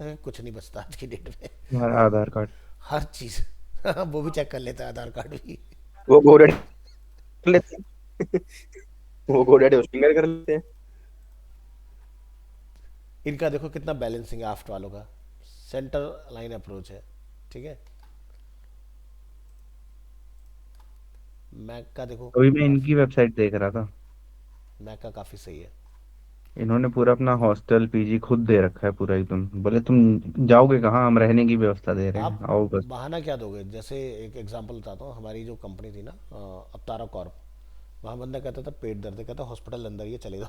कुछ नहीं बचता आज की डेट में, तुम्हारा आधार कार्ड। हर चीज वो भी चेक कर लेता है, आधार कार्ड भी। वो गोडेड कर लेते हैं। वो गोडेड होस्टिंग कर लेते हैं। इनका देखो कितना बैलेंसिंग है आफ्ट वालों का, सेंटर लाइन अप्रोच है। ठीक है, मैक का देखो अभी मैं काफी, इनकी वेबसाइट देख रहा था। मैक का काफी सही है। इन्होंने पूरा अपना हॉस्टल पीजी खुद दे रखा है पूरा एकदम। बोले तुम जाओगे कहाँ, हम रहने की व्यवस्था दे रहे आप हैं, आओ बस। बहाना क्या दोगे? जैसे एक एग्जांपल बताता हूँ, हमारी जो कंपनी थी ना, अवतारा कॉर्प, वहाँ बंदा कहता था पेट दर्द है, कहता हॉस्पिटल अंदर ही है, चले जाओ।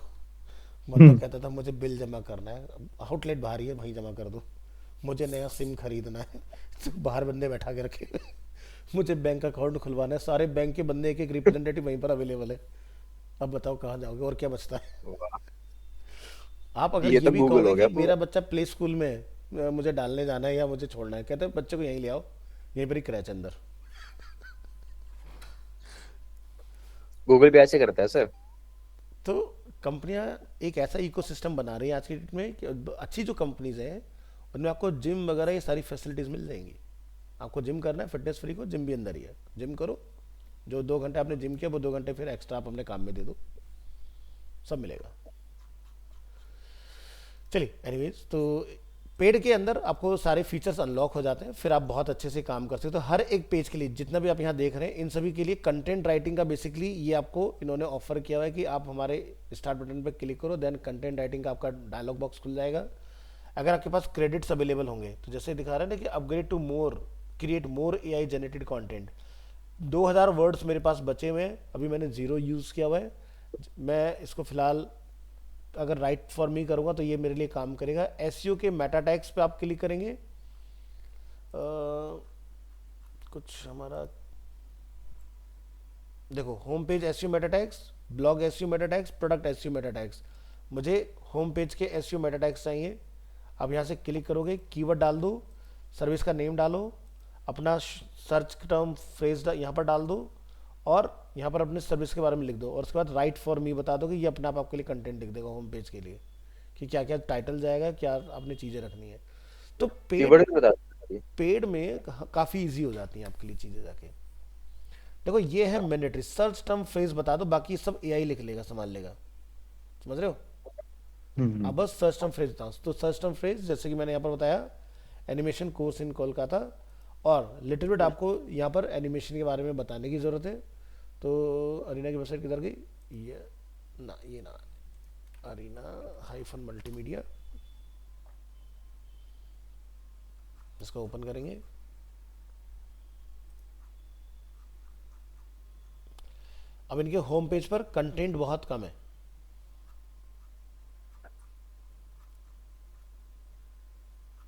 बंदा कहता था मुझे बिल जमा करना है, आउटलेट बाहर ही है, वहीं जमा कर दो। मुझे नया सिम खरीदना है, तो बाहर बंदे बैठा के रखे हुए हैं। मुझे बैंक अकाउंट खुलवाना है, सारे बैंक के बंदे एक एक रिप्रेजेंटेटिव वहीं पर अवेलेबल है। अब बताओ कहाँ जाओगे और क्या बचता है? वाह, आप अगर ये ये तो भी गूगल कहोगे हो कि गया मेरा पूरा। बच्चा प्ले स्कूल में है, मुझे डालने जाना है या मुझे छोड़ना है, कहते हैं बच्चे को यहीं ले आओ, यहीं पर ही क्रैच अंदर। गूगल भी ऐसे करता है सर। तो कंपनियां एक ऐसा इकोसिस्टम बना रही हैं आज की डेट में कि अच्छी जो कंपनीज हैं उनमें आपको जिम वगैरह ये सारी फैसिलिटीज़ मिल जाएंगी। आपको जिम करना है, फिटनेस फ्री को, जिम भी अंदर ही है, जिम करो। जो 2 घंटे आपने जिम किया वो 2 घंटे फिर एक्स्ट्रा आप अपने काम में दे दो, सब मिलेगा। चलिए एनीवेज, तो पेड के अंदर आपको सारे फीचर्स अनलॉक हो जाते हैं, फिर आप बहुत अच्छे से काम कर सकते हो। हर एक पेज के लिए जितना भी आप यहाँ देख रहे हैं, इन सभी के लिए कंटेंट राइटिंग का बेसिकली ये आपको इन्होंने ऑफर किया हुआ है कि आप हमारे स्टार्ट बटन पर क्लिक करो, देन कंटेंट राइटिंग का आपका डायलॉग बॉक्स खुल जाएगा। अगर आपके पास क्रेडिट्स अवेलेबल होंगे तो जैसे दिखा रहे हैं ना कि upgrade to more, create more AI generated content. 2000 words मेरे पास बचे हुए हैं, अभी मैंने ज़ीरो यूज़ किया हुआ है। मैं इसको फिलहाल अगर राइट फॉर मी करूंगा तो ये मेरे लिए काम करेगा। एसईओ के मेटा टैग्स पे आप क्लिक करेंगे, कुछ हमारा देखो, home page SEO Meta tags, blog SEO Meta tags, product SEO Meta tags. मुझे होम पेज के एसईओ मेटा टैग्स चाहिए। अब यहाँ से क्लिक करोगे, कीवर्ड डाल दो, सर्विस का नेम डालो, अपना सर्च टर्म फ्रेज यहाँ पर डाल दो, और यहाँ पर अपने सर्विस के बारे में लिख दो, और उसके बाद राइट फॉर मी बता दो कि ये अपने आप आपके लिए कंटेंट लिख देगा होम पेज के लिए, कि क्या क्या टाइटल जाएगा, क्या आपने चीज़ें रखनी है। तो पेड, कीवर्ड भी बता सकते हैं। पेड में काफ़ी इजी हो जाती हैं आपके लिए चीज़ें जाके। देखो ये है मैंडेटरी, सर्च टर्म फ्रेज बता दो, बाकी सब एआई लिख लेगा, संभाल लेगा। समझ रहे हो? अब हम्म। बस सर्च टर्म फ्रेज बताओ, तो सर्च टर्म फ्रेज जैसे कि मैंने यहाँ पर बताया, एनिमेशन कोर्स इन कोलकाता, और लिटिल बिट आपको यहाँ पर एनिमेशन के बारे में बताने की ज़रूरत है। तो अरीना की वेबसाइट किधर गई? ये ना, अरीना हाइफन मल्टीमीडिया, इसको ओपन करेंगे। अब इनके होम पेज पर कंटेंट बहुत कम है,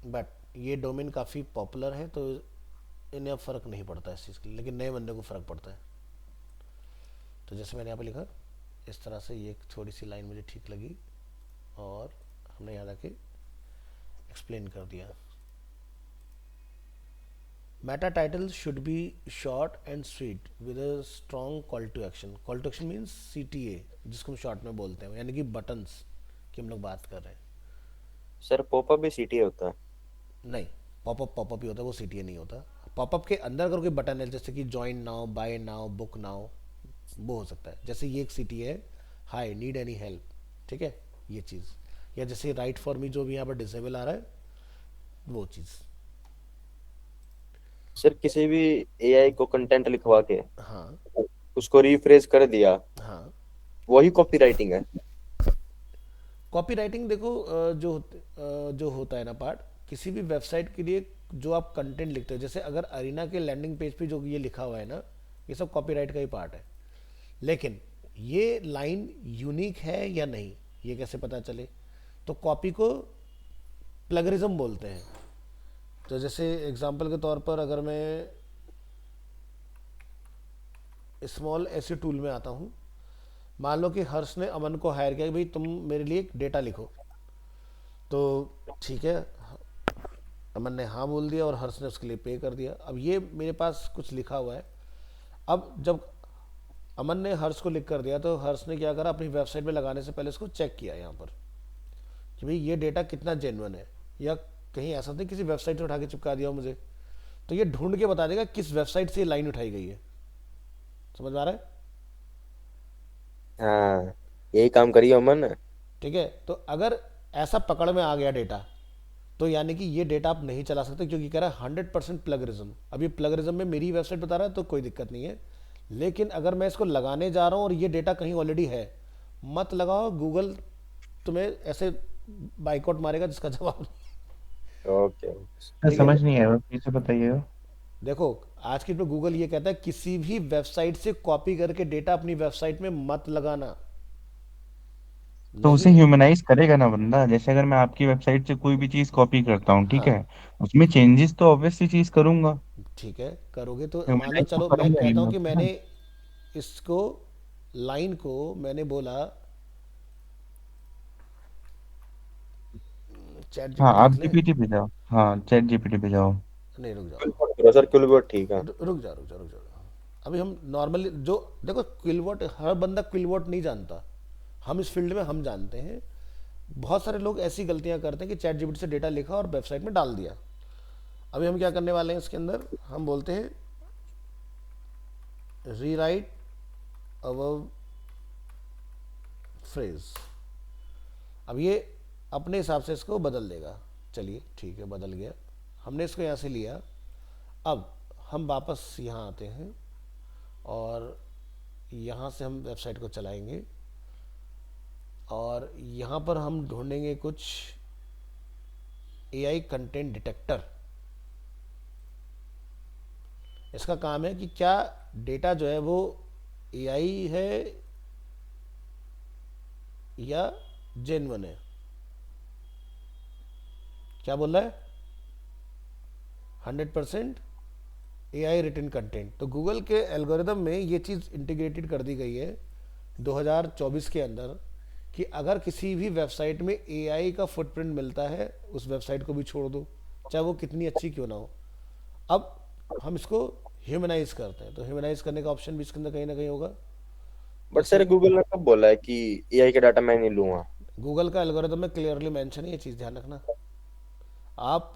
बट ये डोमेन काफ़ी पॉपुलर है, तो इन्हें अब फ़र्क नहीं पड़ता इस चीज़ के लिए, लेकिन नए बंदे को फ़र्क पड़ता है। तो जैसे मैंने यहाँ पे लिखा, इस तरह से ये एक थोड़ी सी लाइन मुझे ठीक लगी, और हमने यहाँ आके एक्सप्लेन कर दिया। Meta title should be short and sweet with a strong call to action. Call to action means CTA, जिसको हम शॉर्ट में बोलते हैं, यानी कि बटन्स की हम लोग बात कर रहे हैं। सर पॉपअप भी सीटी होता है। नहीं, पॉपअप पॉपअप ही होता है, वो सीटीए नहीं होता। पॉपअप के अंदर अगर कोई बटन है, जैसे कि join now, buy now, book now, वो हो सकता है। जैसे ये एक सीटीए है, हाई नीड एनी हेल्प, ठीक है, ये चीज़। या जैसे राइट फॉर मी जो भी यहाँ पर डिसेबल आ रहा है, वो चीज़। सर किसी भी एआई को कंटेंट लिखवा के हाँ उसको रिफ्रेश कर दिया, हाँ। वही कॉपी राइटिंग है। कॉपी राइटिंग देखो, जो होता है ना पार्ट, किसी भी वेबसाइट के लिए जो आप कंटेंट लिखते हो, जैसे अगर अरीना के लैंडिंग पेज पे जो ये लिखा हुआ है ना, ये सब कॉपीराइट का ही पार्ट है। लेकिन ये लाइन यूनिक है या नहीं, ये कैसे पता चले? तो कॉपी को प्लगरिज्म बोलते हैं। तो जैसे एग्जांपल के तौर पर अगर मैं स्मॉल ऐसे टूल में आता हूँ, मान लो कि हर्ष ने अमन को हायर किया कि भाई तुम मेरे लिए एक डेटा लिखो, तो ठीक है, अमन ने हाँ बोल दिया और हर्ष ने उसके लिए पे कर दिया। अब ये मेरे पास कुछ लिखा हुआ है। अब जब अमन ने हर्ष को लिख कर दिया, तो हर्ष ने क्या करा, अपनी वेबसाइट में लगाने से पहले इसको चेक किया यहाँ पर कि भाई ये डेटा कितना जेन्युइन है, या कहीं ऐसा नहीं किसी वेबसाइट से उठा के चिपका दिया हो मुझे। तो ये ढूंढ के बता देगा किस वेबसाइट से ये लाइन उठाई गई है। समझ में आ रहा है? हाँ, यही काम करिए अमन। ठीक है, तो अगर ऐसा पकड़ में आ गया डेटा, तो यानी कि ये डेटा आप नहीं चला सकते, क्योंकि कह रहा है 100% प्लगरिज्म। अब ये प्लगरिज्म में मेरी वेबसाइट बता रहा है तो कोई दिक्कत नहीं है, लेकिन अगर मैं इसको लगाने जा रहा हूँ और ये डेटा कहीं ऑलरेडी है, मत लगाओ। गूगल तुम्हें ऐसे बाइकआउट मारेगा जिसका जवाब नहीं। ओके। ठीक है, समझ नहीं आया, फिर से बताइएगा। देखो आज की डेट में गूगल ये कहता है किसी भी वेबसाइट से कॉपी करके डेटा अपनी वेबसाइट में मत लगाना। तो उसे नहीं, ह्यूमनाइज करेगा ना बंदा, जैसे अगर मैं आपकी वेबसाइट से कोई भी चीज कॉपी करता हूँ, ठीक हाँ है, उसमें चेंजेस तो ऑब्वियसली चीज करूंगा। ठीक है करोगे तो मान लो, ह्यूमनाइज तो चलो मैं करूंगा ही कहता मैं हूँ कि उसे ना। मैंने इसको लाइन को मैंने बोला चैट हाँ, जीपीटी आप लिख लें। जीपीटी पे जाओ। हाँ, चैट जीपीटी पे जाओ। नहीं रुक जाओ, क्विलबोर्ड करो सर, क्विलबोर्ड ठीक है। रुक जाओ। अभी हम नॉर्मली जो, देखो क्विलवॉट हर बंदा क्विलवॉट नहीं जानता, हम इस फील्ड में हम जानते हैं। बहुत सारे लोग ऐसी गलतियां करते हैं कि चैट जीपीटी से डेटा लिखा और वेबसाइट में डाल दिया। अभी हम क्या करने वाले हैं इसके अंदर, हम बोलते हैं रीराइट अवर फ्रेज। अब ये अपने हिसाब से इसको बदल देगा। चलिए ठीक है, बदल गया, हमने इसको यहाँ से लिया। अब हम वापस यहाँ आते हैं और यहाँ से हम वेबसाइट को चलाएंगे और यहाँ पर हम ढूंढेंगे कुछ एआई कंटेंट डिटेक्टर। इसका काम है कि क्या डेटा जो है वो एआई है या जेन्युइन है। क्या बोल रहा है? 100% एआई रिटन कंटेंट। तो गूगल के एल्गोरिदम में ये चीज़ इंटीग्रेटेड कर दी गई है 2024 के अंदर कि अगर किसी भी वेबसाइट में एआई का फुटप्रिंट मिलता है उस वेबसाइट को भी छोड़ दो, चाहे वो कितनी अच्छी क्यों ना हो। अब हम इसको ह्यूमनाइज करते हैं, तो ह्यूमनाइज करने का ऑप्शन भी इसके अंदर कहीं ना कहीं होगा। बट सर जैसे गूगल ने कब बोला है कि एआई का डाटा मैं नहीं लूंगा? गूगल का एल्गोरिदम में क्लियरली मेंशन है, ये चीज़ ध्यान रखना। आप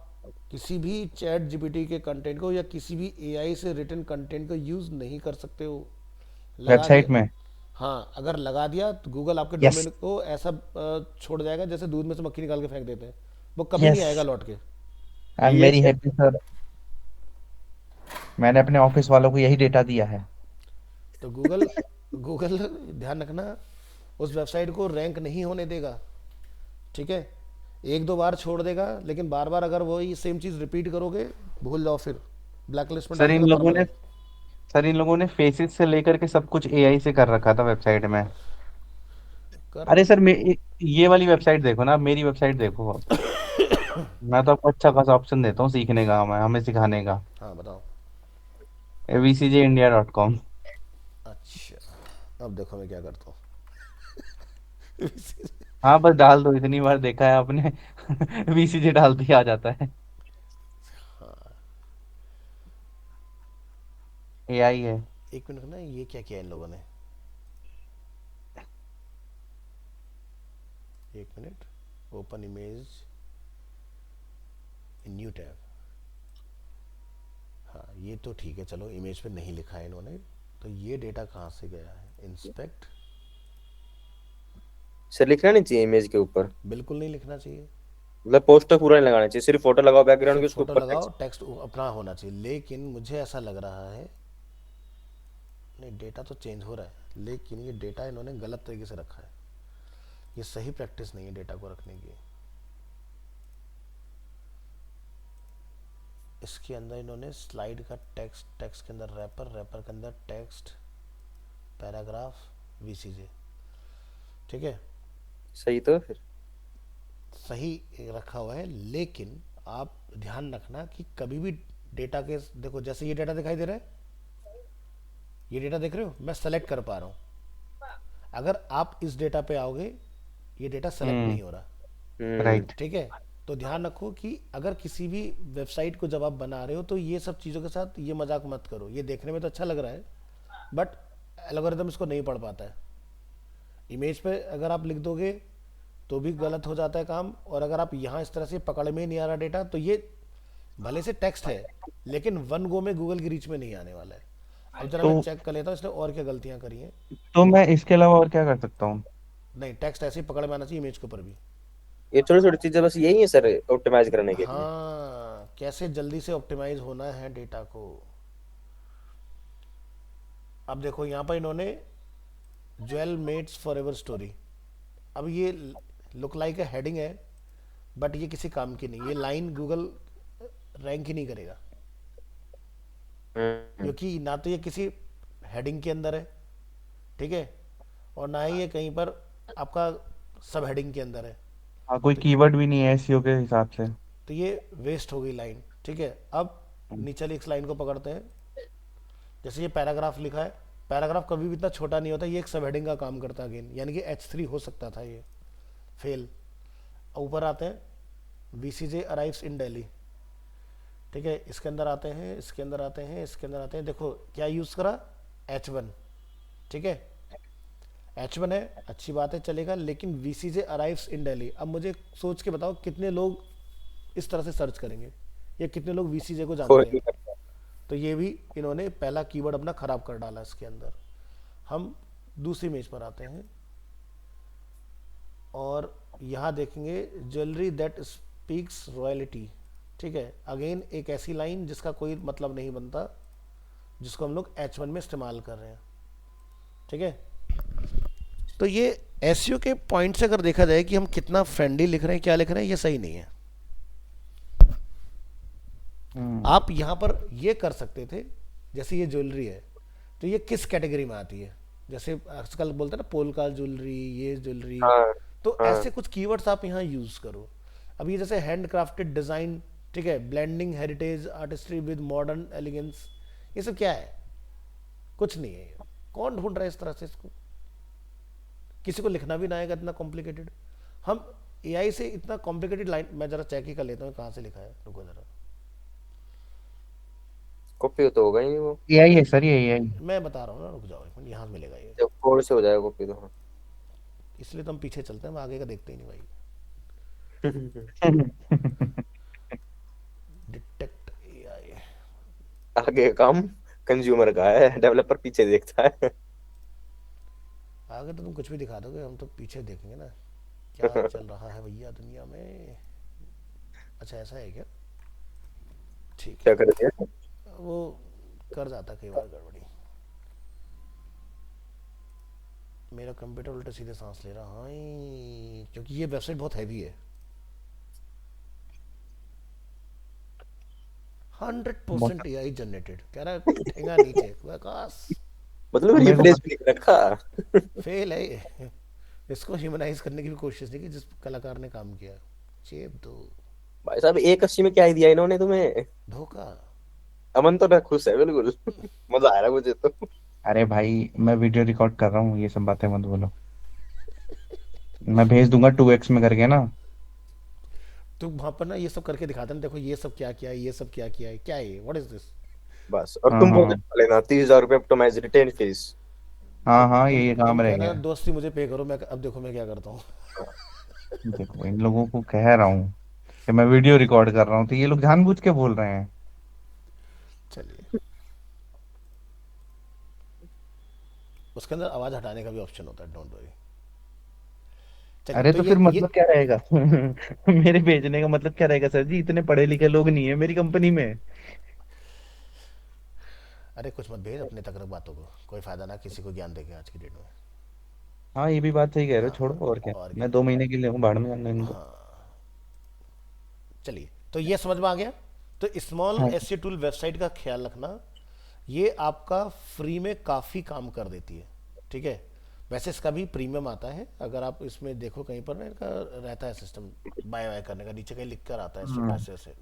किसी भी चैट जीपीटी के कंटेंट को या किसी भी एआई से रिटन कंटेंट को यूज़ नहीं कर सकते हो। लगा दिया, वेबसाइट में। हाँ अगर लगा दिया तो गूगल आपके यस। डोमेन को ऐसा छोड़ जाएगा जैसे दूध में से मक्खी निकाल के फेंक देते हैं, वो कभी नहीं यस, आएगा लौट के। आई एम ये वेरी हैप्पी सर। मैंने अपने ऑफिस वालों को यही डेटा दिया है। तो गूगल गूगल ध्यान रखना उस वेबसाइट को रैंक नहीं होने देगा। ठीक है, एक दो बार छोड़ देगा, लेकिन बार बार अगर वही सेम चीज़ रिपीट करोगे भूल जाओ, फिर ब्लैक लिस्ट में सर डाल इन देगा लोगों ने परमानेंट। सर इन लोगों ने फेसेस से लेकर के सब कुछ एआई से कर रखा था वेबसाइट में। कर अरे लो। सर, ये वाली वेबसाइट देखो ना, मेरी वेबसाइट देखो आप। मैं तो आपको अच्छा खासा ऑप्शन देता हूँ सीखने का, हमें हमें सिखाने का। हाँ बताओ। vcjindia.com। अच्छा, अब देखो मैं क्या करता हूँ। हाँ, बस डाल दो, इतनी बार देखा है आपने। वीसीजे डालते ही आ जाता है। एआई है। एक मिनट ना, ये क्या किया इन लोगों ने, एक minute. Open image in new tab. हाँ ये तो ठीक है, चलो इमेज पे नहीं लिखा है इन्होंने। तो ये डेटा कहाँ से गया है? इंस्पेक्ट। सर लिखना नहीं चाहिए इमेज के ऊपर। बिल्कुल नहीं लिखना चाहिए, मतलब पोस्टर पूरा नहीं लगाना चाहिए, सिर्फ फोटो लगाओ बैकग्राउंड के, सिर्फ उसके फोटो ऊपर लगाओ, टेक्स्ट। टेक्स्ट अपना होना चाहिए। लेकिन मुझे ऐसा लग रहा है, नहीं डेटा तो चेंज हो रहा है लेकिन ये डेटा इन्होंने गलत तरीके से रखा है। ये सही प्रैक्टिस नहीं है डेटा को रखने की। इसके अंदर इन्होंने स्लाइड का टेक्स्ट, टेक्स्ट के अंदर रैपर, रैपर के अंदर टेक्स्ट, पैराग्राफ, वीसीजे। ठीक है, सही तो है फिर। सही रखा हुआ है, लेकिन आप ध्यान रखना कि कभी भी डेटा के, देखो जैसे ये डेटा दिखाई दे रहा है, ये डेटा देख रहे हो, मैं सेलेक्ट कर पा रहा हूँ। अगर आप इस डेटा पे आओगे ये डेटा सेलेक्ट हम्म। नहीं हो रहा। हम्म। राइट। ठीक है, तो ध्यान रखो कि अगर किसी भी वेबसाइट को जब आप बना रहे हो तो ये सब चीज़ों के साथ ये मजाक मत करो। ये देखने में तो अच्छा लग रहा है बट एल्गोरिदम इसको नहीं पढ़ पाता है। इमेज पे अगर आप लिख दोगे तो भी गलत हो जाता है काम, और अगर आप यहाँ इस तरह से पकड़ में नहीं आ रहा डेटा तो ये भले से टेक्स्ट है लेकिन वन गो में गूगल की रीच में नहीं आने वाला है। अब जरा मैं तो चेक कर लेता हूँ इसने और क्या गलतियाँ करी हैं। मैं इसके अलावा और क्या कर सकता हूँ? नहीं, टेक्स्ट ऐसे ही पकड़ में आना चाहिए इमेज के ऊपर भी। ये छोटी छोटी चीजें बस यही है सर ऑप्टिमाइज करने के लिए। हाँ, कैसे जल्दी से ऑप्टिमाइज होना है डेटा को। अब देखो यहाँ पर इन्होंने jewel mates forever story. अब ये लुक लाइक है, हेडिंग है, बट ये किसी काम की नहीं, ये लाइन गूगल रैंक ही नहीं करेगा, हम्म। क्योंकि ना तो ये किसी हेडिंग के अंदर है, ठीक है, और ना ही ये कहीं पर आपका सब हेडिंग के अंदर है। हाँ, कोई तो कीवर्ड भी नहीं है एसईओ के हिसाब से। तो ये वेस्ट हो गई लाइन, ठीक है। अब नीचे वाली इस लाइन को पकड़ते हैं। जैसे ये पैराग्राफ लिखा है, पैराग्राफ कभी भी इतना छोटा नहीं होता, ये एक सब हेडिंग का काम करता है अगेन, यानी कि H3 हो सकता था ये, फेल। ऊपर आते हैं, VCJ अराइव्स इन दिल्ली, ठीक है, इसके अंदर आते हैं, इसके अंदर आते हैं, इसके अंदर आते हैं, देखो क्या यूज़ करा, H1, ठीक है, H1 है, अच्छी बात है, चलेगा, लेकिन VCJ अराइव्स इन दिल्ली, अब मुझे सोच के बताओ कितने लोग इस तरह से सर्च करेंगे, या कितने लोग VCJ को कोई जानते हैं। नहीं करता। तो ये भी इन्होंने पहला कीवर्ड अपना खराब कर डाला इसके अंदर। हम दूसरी इमेज पर आते हैं और यहाँ देखेंगे ज्वेलरी दैट स्पीक्स रॉयल्टी, ठीक है, अगेन एक ऐसी लाइन जिसका कोई मतलब नहीं बनता, जिसको हम लोग H1 में इस्तेमाल कर रहे हैं, ठीक है। तो ये एसईओ के पॉइंट से अगर देखा जाए कि हम कितना फ्रेंडली लिख रहे हैं, क्या लिख रहे हैं, ये सही नहीं है। आप यहाँ पर ये कर सकते थे, जैसे ये ज्वेलरी है, तो ये किस कैटेगरी में आती है, जैसे आजकल बोलते हैं ना पोलका ज्वेलरी, ये ज्वेलरी, हाँ तो हाँ। ऐसे कुछ कीवर्ड्स आप यहाँ यूज़ करो। अब ये जैसे हैंड क्राफ्टेड डिज़ाइन, ठीक है, blending heritage artistry with modern elegance, ये सब क्या है, कुछ नहीं है ये। कौन ढूंढ रहा है इस तरह से इसको, किसी को लिखना भी ना आएगा इतना कॉम्प्लिकेटेड। हम एआई से इतना कॉम्प्लिकेटेड लाइन, मैं जरा चेक ही कर लेता हूँ कहाँ से लिखा है, रुको जरा, कॉपी तो होगा ही नहीं वो। एआई है सर, ये एआई। मैं बता रहा हूँ ना, रुक जाओ एक मिनट, यहाँ से मिलेगा ये। जब कोड से हो जाएगा कॉपी तो। इसलिए तो हम पीछे चलते हैं, हम आगे का देखते ही नहीं भाई। डिटेक्ट एआई, आगे का काम कंज्यूमर का है, डेवलपर पीछे देखता है। आगे तो तुम कुछ भी दिखा दोगे, हम तो पीछे देखेंगे ना क्या चल रहा है भैया दुनिया में। अच्छा ऐसा है क्या, ठीक क्या है, कर दिया। वो कर जाता कई बार गड़बड़ी। मेरा कंप्यूटर उल्टा सीधे सांस ले रहा, हाँ क्योंकि ये वेबसाइट बहुत हैवी है। 100% एआई जनरेटेड कह रहा है, ठेंगा नीचे बकवास, मतलब मेरे को रिप्लेस भी लिख रखा। फेल है ये। इसको ह्यूमनाइज करने की भी कोशिश नहीं की जिस कलाकार ने काम किया, चेप दो, भाई साहब 180 में क्या ही दिया इन्होंने तुम्हें। धोखा। अमन तो ना खुश है बिल्कुल। मजा आ रहा है मुझे तो। अरे भाई, मैं वीडियो रिकॉर्ड कर रहा हूँ, ये सब बातें मत बोलो। मैं भेज दूंगा 2x में करके ना। तो वहां पर ना ये सब करके दिखाते हैं, देखो ये सब क्या किया है, ये सब क्या किया है, क्या है ये, व्हाट इज दिस। बस और हाँ तुम बोले हाँ लेना 30,000 रुपये ऑप्टिमाइज रिटेन फीस। हाँ हाँ, ये तुम काम रह कहना गया। दोस्ती मुझे पे करो, मैं अब देखो मैं क्या करता हूँ। देखो, इन लोगों को कह रहा हूँ कि मैं वीडियो रिकॉर्ड कर रहा हूँ, तो ये लोग जानबूझ के बोल रहे हैं। चलिए, उसके अंदर आवाज हटाने का भी ऑप्शन होता है, डोंट वरी। चलिए अरे तो तो फिर ये मतलब क्या रहेगा? मेरे भेजने का मतलब क्या रहेगा सर जी? इतने पढ़े लिखे लोग नहीं है मेरी कंपनी में। अरे कुछ मत भेज, अपने तक रख बातों को, कोई फायदा ना किसी को ज्ञान देके आज की डेट में। हाँ, ये भी बात सही कह रहे हो, छोड़ो, हाँ और क्या। और क्या। मैं 2 महीने के लिए हूँ, भाड़ में जाने इनको। चलिए तो ये समझ में आ गया। तो स्मॉल हाँ। एसई टूल वेबसाइट का ख्याल रखना, ये आपका फ्री में काफ़ी काम कर देती है, ठीक है। वैसे इसका भी प्रीमियम आता है, अगर आप इसमें देखो कहीं पर ना इनका रहता है सिस्टम बाय बाय करने का, नीचे कहीं लिख कर आता है इससे हाँ। पैसे से।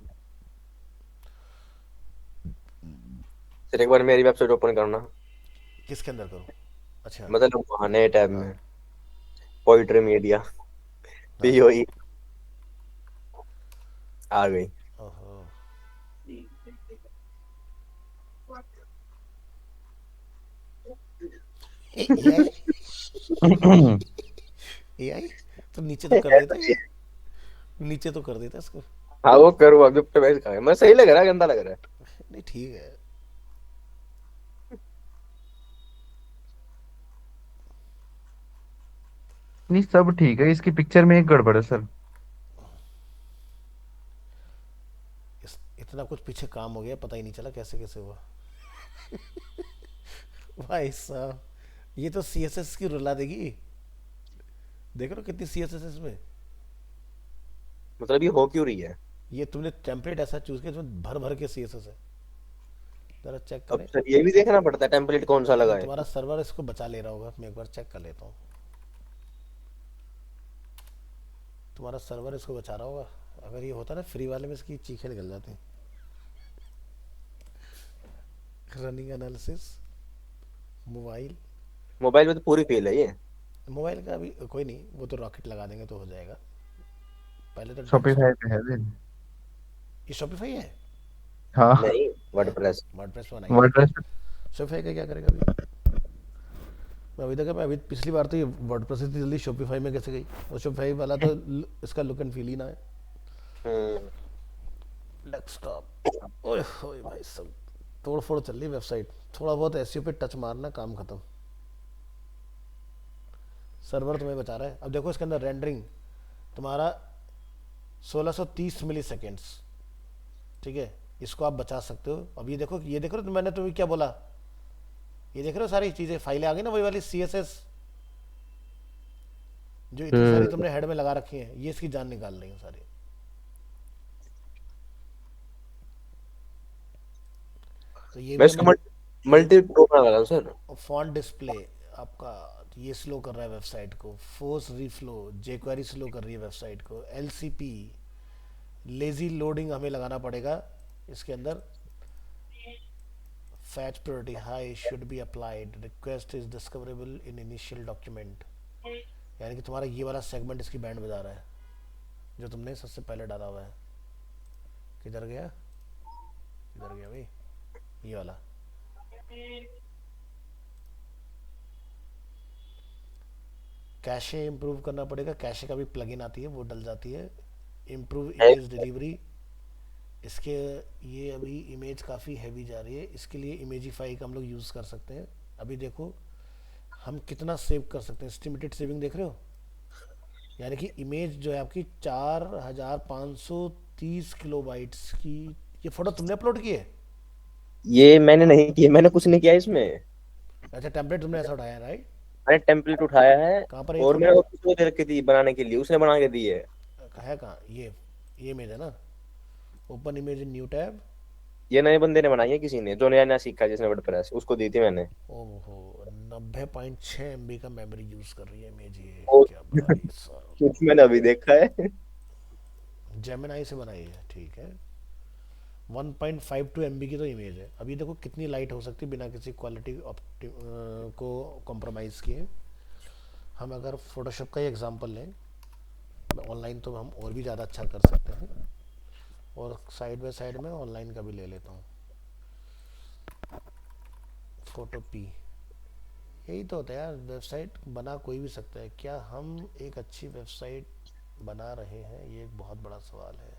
फिर एक बार मेरी वेबसाइट ओपन करना। किसके अंदर करूँ, अच्छा, मतलब वहाँ नए टैब हाँ में पोइट्री मीडिया हाँ पीओई आ गई। ओहो, एआई, एआई तो नीचे तो कर देता है ये, नीचे तो कर देता है इसको। हाँ वो करूँ अभी ऑप्टिमाइज करें, मैं सही लग रहा है गंदा लग रहा है। नहीं ठीक है, नहीं, सब ठीक है, इसकी पिक्चर में एक गड़बड़ है सर। इतना कुछ पीछे काम हो गया, पता ही नहीं चला कैसे कैसे हुआ। भाई साहब, ये तो सीएसएस की रुला देगी, देख रहे हो कितनी सीएसएस इसमें। मतलब ये हो क्यों रही है? ये तुमने टेम्पलेट ऐसा चूज किया इसमें भर भर के सीएसएस है। जरा चेक अब करें। सर ये भी देखना पड़ता है टेम्पलेट कौन सा लगा है? तुम्हारा सर्वर इसको बचा ले रहा होगा, मैं एक बार चेक कर लेता हूँ। तुम्हारा सर्वर इसको बचा रहा होगा। अगर ये होता ना फ्री वाले में इसकी चीखें निकल जाती। Running analysis mobile. मोबाइल में तो पूरी फेल है ये। मोबाइल का अभी कोई नहीं, वो तो रॉकेट लगा देंगे तो हो जाएगा। पहले तो शॉपिफाई डेस्कटॉप। पे है दिन। ये शॉपिफाई है। हाँ। नहीं, वर्डप्रेस। वर्डप्रेस बनाइए। वर्डप्रेस। शॉपिफाई का क्या करेगा अभी? मैं अभी पिछली बार तो ये वर्डप्रेस इतनी जल्दी शॉपिफाई में कैसे गई? और शॉपिफाई वाला तो इसका लुक एंड फील ही ना है। हम्म। डेस्कटॉप। ओए होए भाई सब तोड़ फोड़ चल रही वेबसाइट। थोड़ा बहुत एसईओ पे टच मारना, काम खत्म। सर्वर तुम्हें बचा रहा है। अब देखो इसके अंदर रेंडरिंग तुम्हारा 1630 मिली सेकेंड्स। ठीक है, इसको आप बचा सकते हो। अब ये देखो तो मैंने तुम्हें क्या बोला, ये देख रहे हो सारी चीजें फाइलें आ गई ना, वही वाली सीएसएस जो इतनी सारी हम्म। तुमने हेड में लगा रखी है, ये इसकी जान निकाल रही है सारी। तो ये मैं भी इसको हमें ये मल्टी प्रो बना लगा हूं सर। फॉन्ट डिस्प्ले आपका ये स्लो कर रहा है वेबसाइट को। फोर्स रिफ्लो जेक्वेरी स्लो कर रही है वेबसाइट को। एलसीपी लेजी लोडिंग हमें लगाना पड़ेगा इसके अंदर। Fetch priority high should be applied, request is discoverable in initial document. यानी कि तुम्हारा ये वाला सेगमेंट इसकी बैंड बजा रहा है जो तुमने सबसे पहले डाला हुआ है। किधर गया, किधर गया भाई ये वाला? कैशे इंप्रूव करना पड़ेगा। कैशे का भी प्लगइन आती है, वो डल जाती है। Improve image delivery. इसके ये अभी इमेज काफ़ी हैवी जा रही है, इसके लिए इमेजिफाई का हम लोग यूज़ कर सकते हैं। अभी देखो हम कितना सेव कर सकते हैं। एस्टिमेटेड सेविंग देख रहे हो? यानी कि इमेज जो है आपकी 4530 किलोबाइट्स की। ये फोटो तुमने अपलोड की है? ये मैंने नहीं किया, मैंने कुछ नहीं किया इसमें। अच्छा, टेम्पलेट तुमने ऐसा उठाया राइट? मैंने टेम्पलेट उठाया है कहाँ पर है ये और फोटो? मैंने उसको दे रखी थी बनाने के लिए, उसने बना के दी है। है कहाँ ये इमेज है ना? Open image in new tab. ये नए बंदे ने बनाई है, किसी ने जो नया नया सीखा है जिसने वर्डप्रेस, उसको दी थी मैंने। ओहो, 90.6 MB का मेमोरी यूज़ कर रही है इमेज ये। और क्या भाई साहब, कुछ मैंने अभी देखा है। जेमिनाई से बनाई है, ठीक है। 1.52 MB की तो इमेज है। अभी देखो कितनी लाइट हो सकती है बिना किसी क्वालिटी को कॉम्प्रोमाइज़ किए। हम अगर फोटोशॉप का ही एग्जांपल लें, ऑनलाइन तो हम और भी ज़्यादा अच्छा कर सकते हैं। और साइड बाय साइड में ऑनलाइन का भी ले लेता हूँ। फोटो पी, यही तो होता है यार, वेबसाइट बना कोई भी सकता है। क्या हम एक अच्छी वेबसाइट बना रहे हैं, ये एक बहुत बड़ा सवाल है।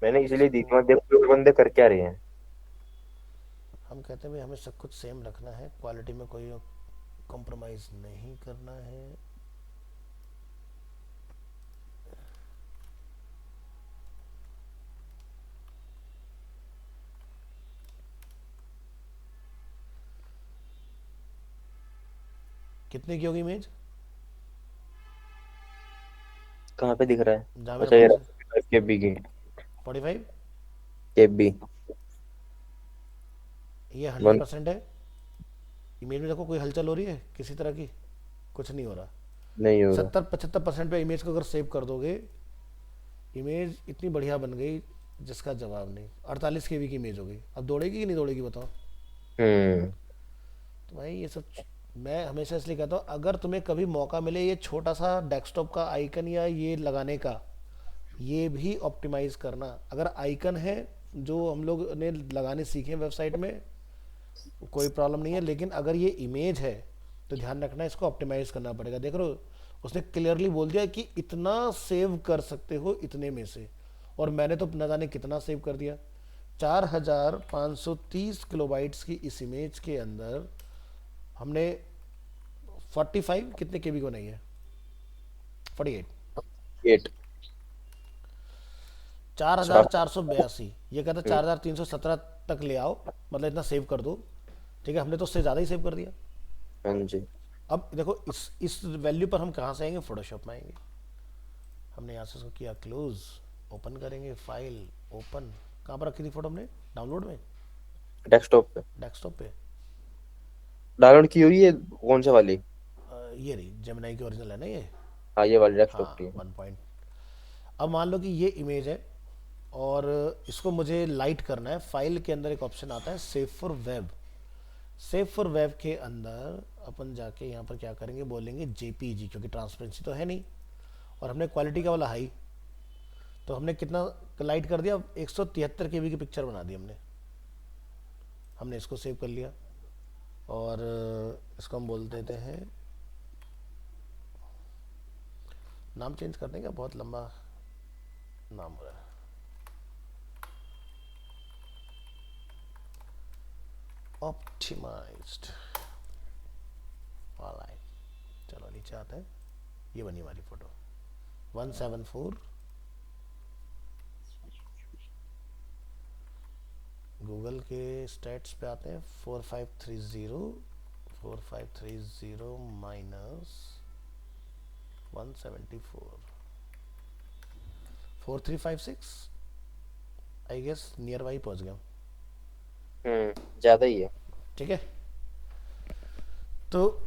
मैंने इसलिए दी इसको थी, मैं देखो लोग बंदे कर क्या रहे हैं। हम कहते हैं भाई हमें सब कुछ सेम रखना है, क्वालिटी में कोई कॉम्प्रोमाइज़ नहीं करना है। कितने की होगी इमेज कहाँ पे दिख रहा है? जहाँ मेरे अच्छा ये पास है? केबी की। 45। केबी ये हंड्रेड वन। परसेंट है। इमेज में देखो कोई हलचल हो रही है किसी तरह की? कुछ नहीं हो रहा। नहीं हो रहा। 70-75% पे इमेज को अगर सेव कर दोगे, इमेज इतनी बढ़िया बन गई जिसका जवाब नहीं। 48 KB की इमेज हो गई। अब दौड़ेगी कि नहीं दौड़ेगी बताओ? हम्म। तो भाई ये सब मैं हमेशा इसलिए कहता हूँ, अगर तुम्हें कभी मौका मिले ये छोटा सा डेस्कटॉप का आइकन या ये लगाने का, ये भी ऑप्टिमाइज करना। अगर आइकन है जो हम लोग ने लगाने सीखे वेबसाइट में, कोई प्रॉब्लम नहीं है। लेकिन अगर ये इमेज है तो ध्यान रखना इसको ऑप्टिमाइज करना पड़ेगा। देख रहे हो उसने क्लियरली बोल दिया कि इतना सेव कर सकते हो इतने में से, और मैंने तो न जाने कितना सेव कर दिया। 4530 किलोबाइट्स की इस इमेज के अंदर हमने 45 कितने केबी को नहीं है, 48, 8। 4482। ये कहता 4317 तक ले आओ, मतलब इतना सेव कर दो। ठीक है, हमने तो उससे ज़्यादा ही सेव कर दिया। हाँ जी। अब देखो इस वैल्यू पर हम कहाँ से आएंगे? फोटोशॉप में आएंगे। हमने यहाँ से उसको किया क्लोज, ओपन करेंगे, फाइल ओपन, कहाँ पर रखी थी फोटो हमने, डाउनलोड में, डेस्कटॉप पे डेस्कटॉप पे। डाउनलोड की हुई है, कौन सा वाली? ये रही जेमिनाई की ओरिजिनल है ना ये। हाँ ये वाली डेस्कटॉप की हाँ है। 1 पॉइंट। अब मान लो कि ये इमेज है और इसको मुझे लाइट करना है। फाइल के अंदर एक ऑप्शन आता है save for web. Save for web के अंदर अपन जाके यहाँ पर क्या करेंगे, बोलेंगे जेपीजी, क्योंकि ट्रांसपेरेंसी तो है नहीं और हमने क्वालिटी का वाला हाई, तो हमने कितना लाइट कर दिया, 173 केबी की पिक्चर बना दी हमने। हमने इसको सेव कर लिया और इसको हम बोल देते हैं, नाम चेंज कर देंगे, बहुत लंबा नाम हो रहा है, ऑप्टिमाइज्ड वाला। चलो नीचे आते हैं, ये बनी हमारी फोटो 174। गूगल के स्टैट्स पे आते हैं, 4530 minus 174, 4356, I guess nearby पहुंच गया। ज्यादा ही है। ठीक है, तो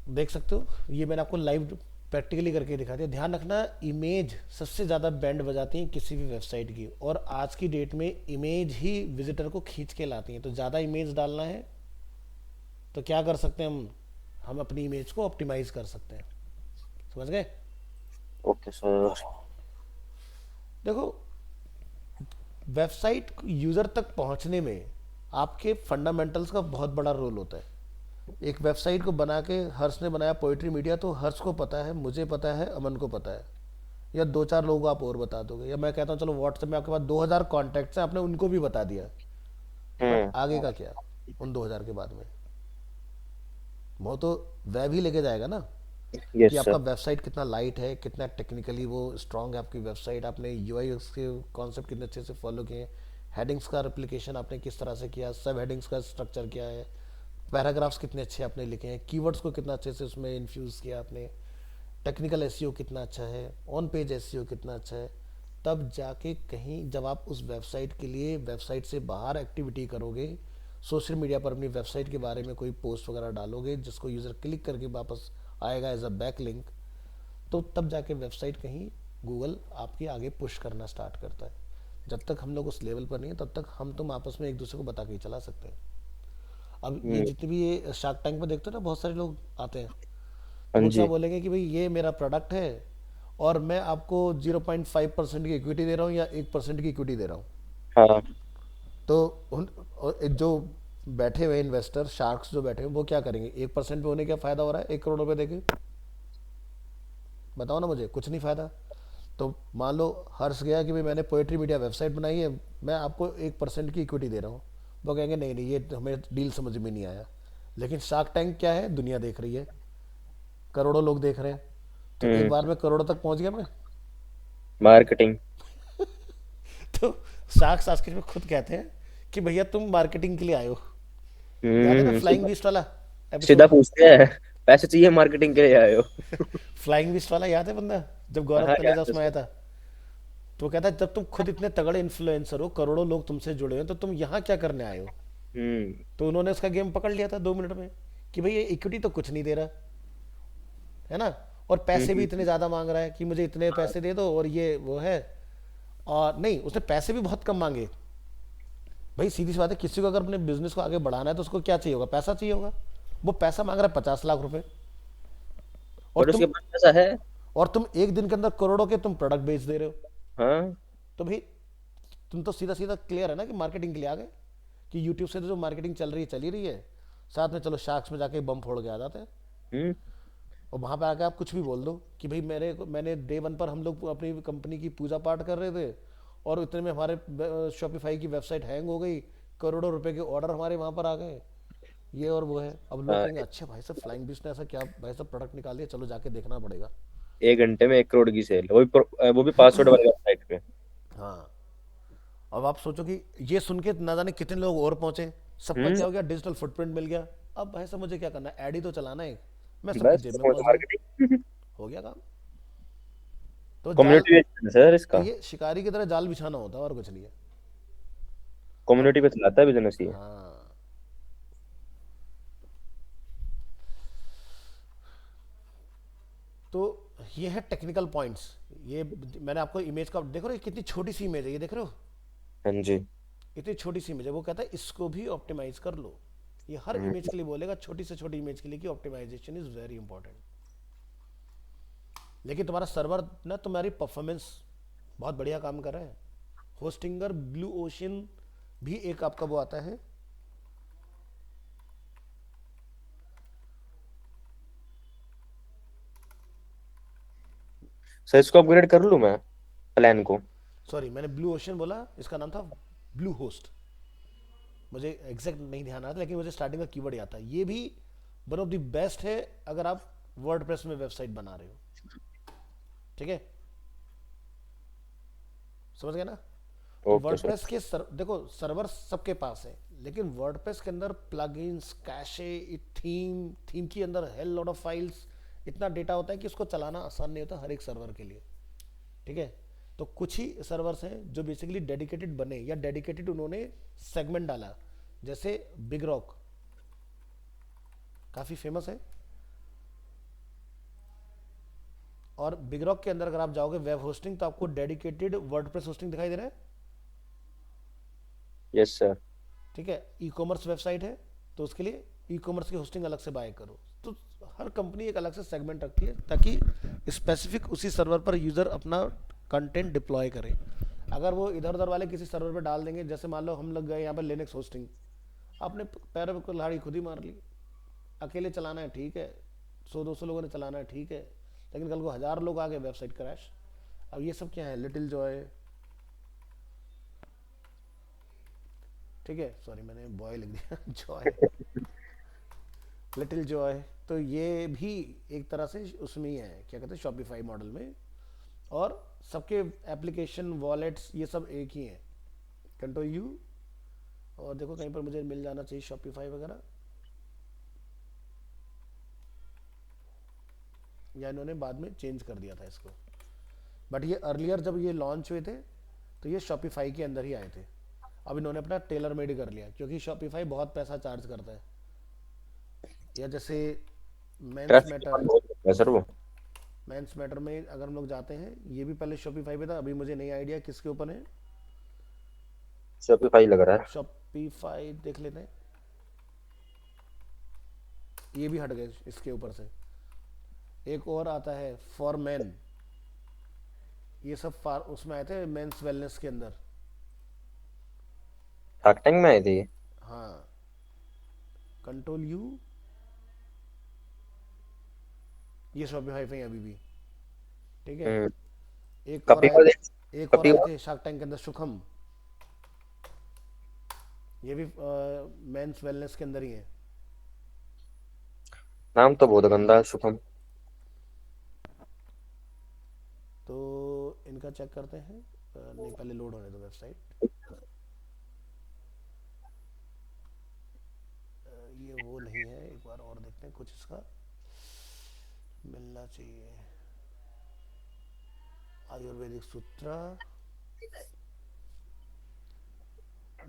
देख सकते हो ये मैंने आपको लाइव प्रैक्टिकली करके दिखा दिया। ध्यान रखना, इमेज सबसे ज़्यादा बैंड बजाती है किसी भी वेबसाइट की, और आज की डेट में इमेज ही विजिटर को खींच के लाती है। तो ज़्यादा इमेज डालना है तो क्या कर सकते हैं हम अपनी इमेज को ऑप्टिमाइज कर सकते हैं। समझ गए? Okay sir. देखो, वेबसाइट यूज़र तक पहुंचने में आपके फंडामेंटल्स का बहुत बड़ा रोल होता है। एक वेबसाइट को बना के हर्ष ने बनाया पोइट्री मीडिया, तो हर्ष को पता है, मुझे पता है, अमन को पता है, या 2-4 लोगों को आप और बता दोगे, या मैं कहता हूँ चलो व्हाट्सएप में आपके पास 2000 कॉन्टैक्ट्स हैं, आपने उनको भी बता दिया, बट आगे का क्या उन 2000 के बाद में? वो तो वेब ही लेके जाएगा ना, कि यस आपका सर। वेबसाइट कितना लाइट है, कितना टेक्निकली वो स्ट्रांग है आपकी वेबसाइट, आपने यूआई के कॉन्सेप्ट कितने अच्छे से फॉलो किए, हेडिंग्स का रिप्लिकेशन आपने किस तरह से किया, सब हेडिंग्स का स्ट्रक्चर क्या है, पैराग्राफ्स कितने अच्छे आपने लिखे हैं, कीवर्ड्स को कितना अच्छे से उसमें इन्फ्यूज़ किया आपने, टेक्निकल एसईओ कितना अच्छा है, ऑन पेज एसईओ कितना अच्छा है। तब जाके कहीं जब आप उस वेबसाइट के लिए वेबसाइट से बाहर एक्टिविटी करोगे, सोशल मीडिया पर अपनी वेबसाइट के बारे में कोई पोस्ट वगैरह डालोगे जिसको यूज़र क्लिक करके वापस आएगा एज अ बैक लिंक, तो तब जाके वेबसाइट कहीं गूगल आपके आगे पुश करना स्टार्ट करता है। जब तक हम लोग उस लेवल पर नहीं है तब तक हम तुम आपस में एक दूसरे को बता के ही चला सकते हैं। अब ये जितने भी ये शार्क टैंक में देखते हो ना, बहुत सारे लोग आते हैं, तो हाँ वो क्या जी। बोलेंगे कि भाई ये मेरा प्रोडक्ट है और मैं आपको 0.5% की इक्विटी दे रहा हूँ या 1% की इक्विटी दे रहा हूँ। हाँ। तो और जो बैठे हुए इन्वेस्टर शार्क्स जो बैठे हैं वो क्या करेंगे, 1% पे होने क्या फ़ायदा हो रहा है 1 करोड़ रुपए देके? बताओ ना मुझे, कुछ नहीं फ़ायदा। तो मान लो हर्ष गया कि भाई मैंने पोएट्री मीडिया वेबसाइट बनाई है, मैं आपको 1% की इक्विटी दे रहा हूँ, वो कहेंगे नहीं नहीं ये हमें डील समझ में नहीं आया। लेकिन शार्क टैंक क्या है, दुनिया देख रही है, करोड़ों लोग देख रहे हैं, तो एक बार में करोड़ों तक पहुंच गया मैं। मार्केटिंग। तो शार्क शास्त्री में खुद कहते हैं कि भैया तुम मार्केटिंग के लिए आए हो। याद है ना फ्लाइंग सीधा बीस्ट वाला सीधा एपिसोड? पूछते हैं, पैसे चाहिए मार्केटिंग के लिए आए हो? फ्लाइंग बीस्ट वाला याद है बंदा, जब गौरव हाँ तलेजा यार उसमें आया था, तो वो कहता है जब तुम खुद इतने तगड़े इन्फ्लुएंसर हो, करोड़ों लोग तुमसे जुड़े हैं, तो तुम यहाँ क्या करने आए हो? हम्म। तो उन्होंने उसका गेम पकड़ लिया था 2 मिनट में कि भाई ये इक्विटी तो कुछ नहीं दे रहा है ना, और पैसे भी इतने ज़्यादा मांग रहा है कि मुझे इतने पैसे दे दो, और ये वो है। और नहीं, उसने पैसे भी बहुत कम मांगे। भाई सीधी सी बात है, किसी को अगर अपने बिजनेस को आगे बढ़ाना है तो उसको क्या चाहिए होगा, पैसा चाहिए होगा। वो पैसा मांग रहा है 50 लाख रुपए, और और तुम उसके पास पैसा है। एक दिन के अंदर करोड़ों के तुम प्रोडक्ट बेच दे रहे हो। हाँ। तो भाई तुम तो सीधा सीधा क्लियर है ना कि मार्केटिंग के लिए आ गए, कि यूट्यूब से तो जो मार्केटिंग चल रही है चल ही रही है, साथ में चलो शार्क्स में जाके बम फोड़ के आ जाते हैं, हम्म। और वहां पे आके आप कुछ भी बोल दो कि भाई मैंने डे 1 पर हम लोग अपनी कंपनी की पूजा पाठ कर रहे थे और इतने में हमारे शॉपिफाई की वेबसाइट हैंग हो गई, करोड़ों रुपए के ऑर्डर हमारे वहां पर आ गए, ये और वो है। अब लोग हाँ, कहेंगे अच्छा भाई साहब फ्लाइंग बिस्ट ने ऐसा क्या भाई साहब प्रोडक्ट निकाल दिया, चलो जाके देखना पड़ेगा। 1 घंटे में 1 करोड़ की सेल, वो भी पासवर्ड वाली वेबसाइट पे। हाँ, अब आप सोचो कि ये सुन के ना जाने कितने लोग और पहुंचे, सबका क्या हो गया, डिजिटल फुटप्रिंट मिल गया। अब भाई साहब मुझे क्या करना है, ऐड ही तो चलाना है, मैं सबकी बस जेब में पहुंच गया, मार्केटिंग। हो गया काम। तो जाल, कम्युनिटी है सर इसका? ये शिकारी की तरह जाल बिछाना होता है और कुछ नहीं है। और कम्युनिटी पे चलाता है बिजनेस ये? हाँ, तो ये है टेक्निकल पॉइंट्स। ये मैंने आपको इमेज का देखो, ये कितनी छोटी सी इमेज है, ये देख रहे हो, हाँ जी। इतनी छोटी सी इमेज है। वो कहता है इसको भी ऑप्टिमाइज कर लो। ये हर हम्म, इमेज के लिए बोलेगा, छोटी से छोटी इमेज के लिए, कि ऑप्टिमाइजेशन इज वेरी इंपॉर्टेंट। लेकिन तुम्हारा सर्वर ना, तुम्हारी परफॉर्मेंस बहुत बढ़िया काम कर रहा है। होस्टिंगर ब्लू ओशन भी एक आपका वो आता है। सर इसको अपग्रेड कर लूँ मैं, प्लान को? सॉरी, मैंने ब्लू ओशन बोला, इसका नाम था ब्लू होस्ट। मुझे एग्जैक्ट नहीं ध्यान आता, लेकिन मुझे स्टार्टिंग का कीवर्ड याद था। ये भी वन ऑफ द बेस्ट है अगर आप वर्डप्रेस में वेबसाइट बना रहे हो। ठीक है, समझ गए ना? तो ओके सर। वर्डप्रेस के देखो, सर्वर सबके पास है, लेकिन वर्डप्रेस के अंदर प्लगइन्स, कैशे, थीम के अंदर हेल लॉट ऑफ फाइल्स, इतना डेटा होता है कि उसको चलाना आसान नहीं होता हर एक सर्वर के लिए। ठीक है, तो कुछ ही सर्वर्स हैं जो बेसिकली डेडिकेटेड बने, या डेडिकेटेड उन्होंने सेगमेंट डाला। जैसे बिग रॉक काफ़ी फेमस है, और बिग रॉक के अंदर अगर आप जाओगे वेब होस्टिंग, तो आपको डेडिकेटेड वर्डप्रेस होस्टिंग दिखाई दे रहा है। Yes sir. ठीक है, ई कॉमर्स वेबसाइट है, तो उसके लिए ई कॉमर्स की होस्टिंग अलग से बाय करो। तो हर कंपनी एक अलग से सेगमेंट रखती है, ताकि स्पेसिफिक उसी सर्वर पर यूज़र अपना कंटेंट डिप्लॉय करे। अगर वो इधर उधर वाले किसी सर्वर पर डाल देंगे, जैसे मान लो हम लग गए यहाँ पर लिनक्स होस्टिंग, आपने पैरों पर कुल्हाड़ी खुद ही मार ली। अकेले चलाना है ठीक है, 100-200 लोगों ने चलाना है ठीक है, लेकिन कल को 1000 लोग आ गए, वेबसाइट क्रैश। अब ये सब क्या है, लिटिल जॉय। ठीक है, सॉरी मैंने बॉय लिख दिया जॉय, लिटिल जॉय। तो ये भी एक तरह से उसमें ही है, क्या कहते हैं, शॉपिफाई मॉडल में। और सबके एप्लीकेशन वॉलेट्स ये सब एक ही हैं, कंट्रोल यू। और देखो कहीं पर मुझे मिल जाना चाहिए शॉपिफाई वगैरह, या इन्होंने बाद में चेंज कर दिया था इसको। बट ये अर्लियर जब ये लॉन्च हुए थे, तो ये शॉपिफाई के अंदर ही आए थे। अब इन्होंने अपना टेलर मेड कर लिया, क्योंकि शॉपिफाई बहुत पैसा चार्ज करता है। या जैसे मेंस ट्रैफिक मैटर, बहुत होता है सर वो। मेंस मैटर में अगर हम लोग जाते हैं, ये भी पहले शॉपिफाई पे था, अभी मुझे नहीं आइडिया किसके ऊपर है। शॉपिफाई लग रहा है। शॉपिफाई देख लेते हैं, ये भी हट गए इसके ऊपर से। एक और आता है फॉर मैन, ये सब फार उसमें आए थे मेंस वेलनेस के अंदर। शार्क टैंक में आई थी ये? हाँ, कंट्रोल यू, ये शॉपिफाई पे है अभी भी। ठीक है, हम्म। एक और आए, कपिवा एक और आए कपिवा। थे शार्क टैंक के अंदर, सुखम। ये भी मेंस वेलनेस के अंदर ही है। नाम तो बहुत गंदा है, शुभम। तो इनका चेक करते हैं। नहीं, पहले लोड होने दो वेबसाइट। ये वो नहीं है, एक बार और देखते हैं, कुछ इसका मिलना चाहिए। आयुर्वेदिक सूत्रा,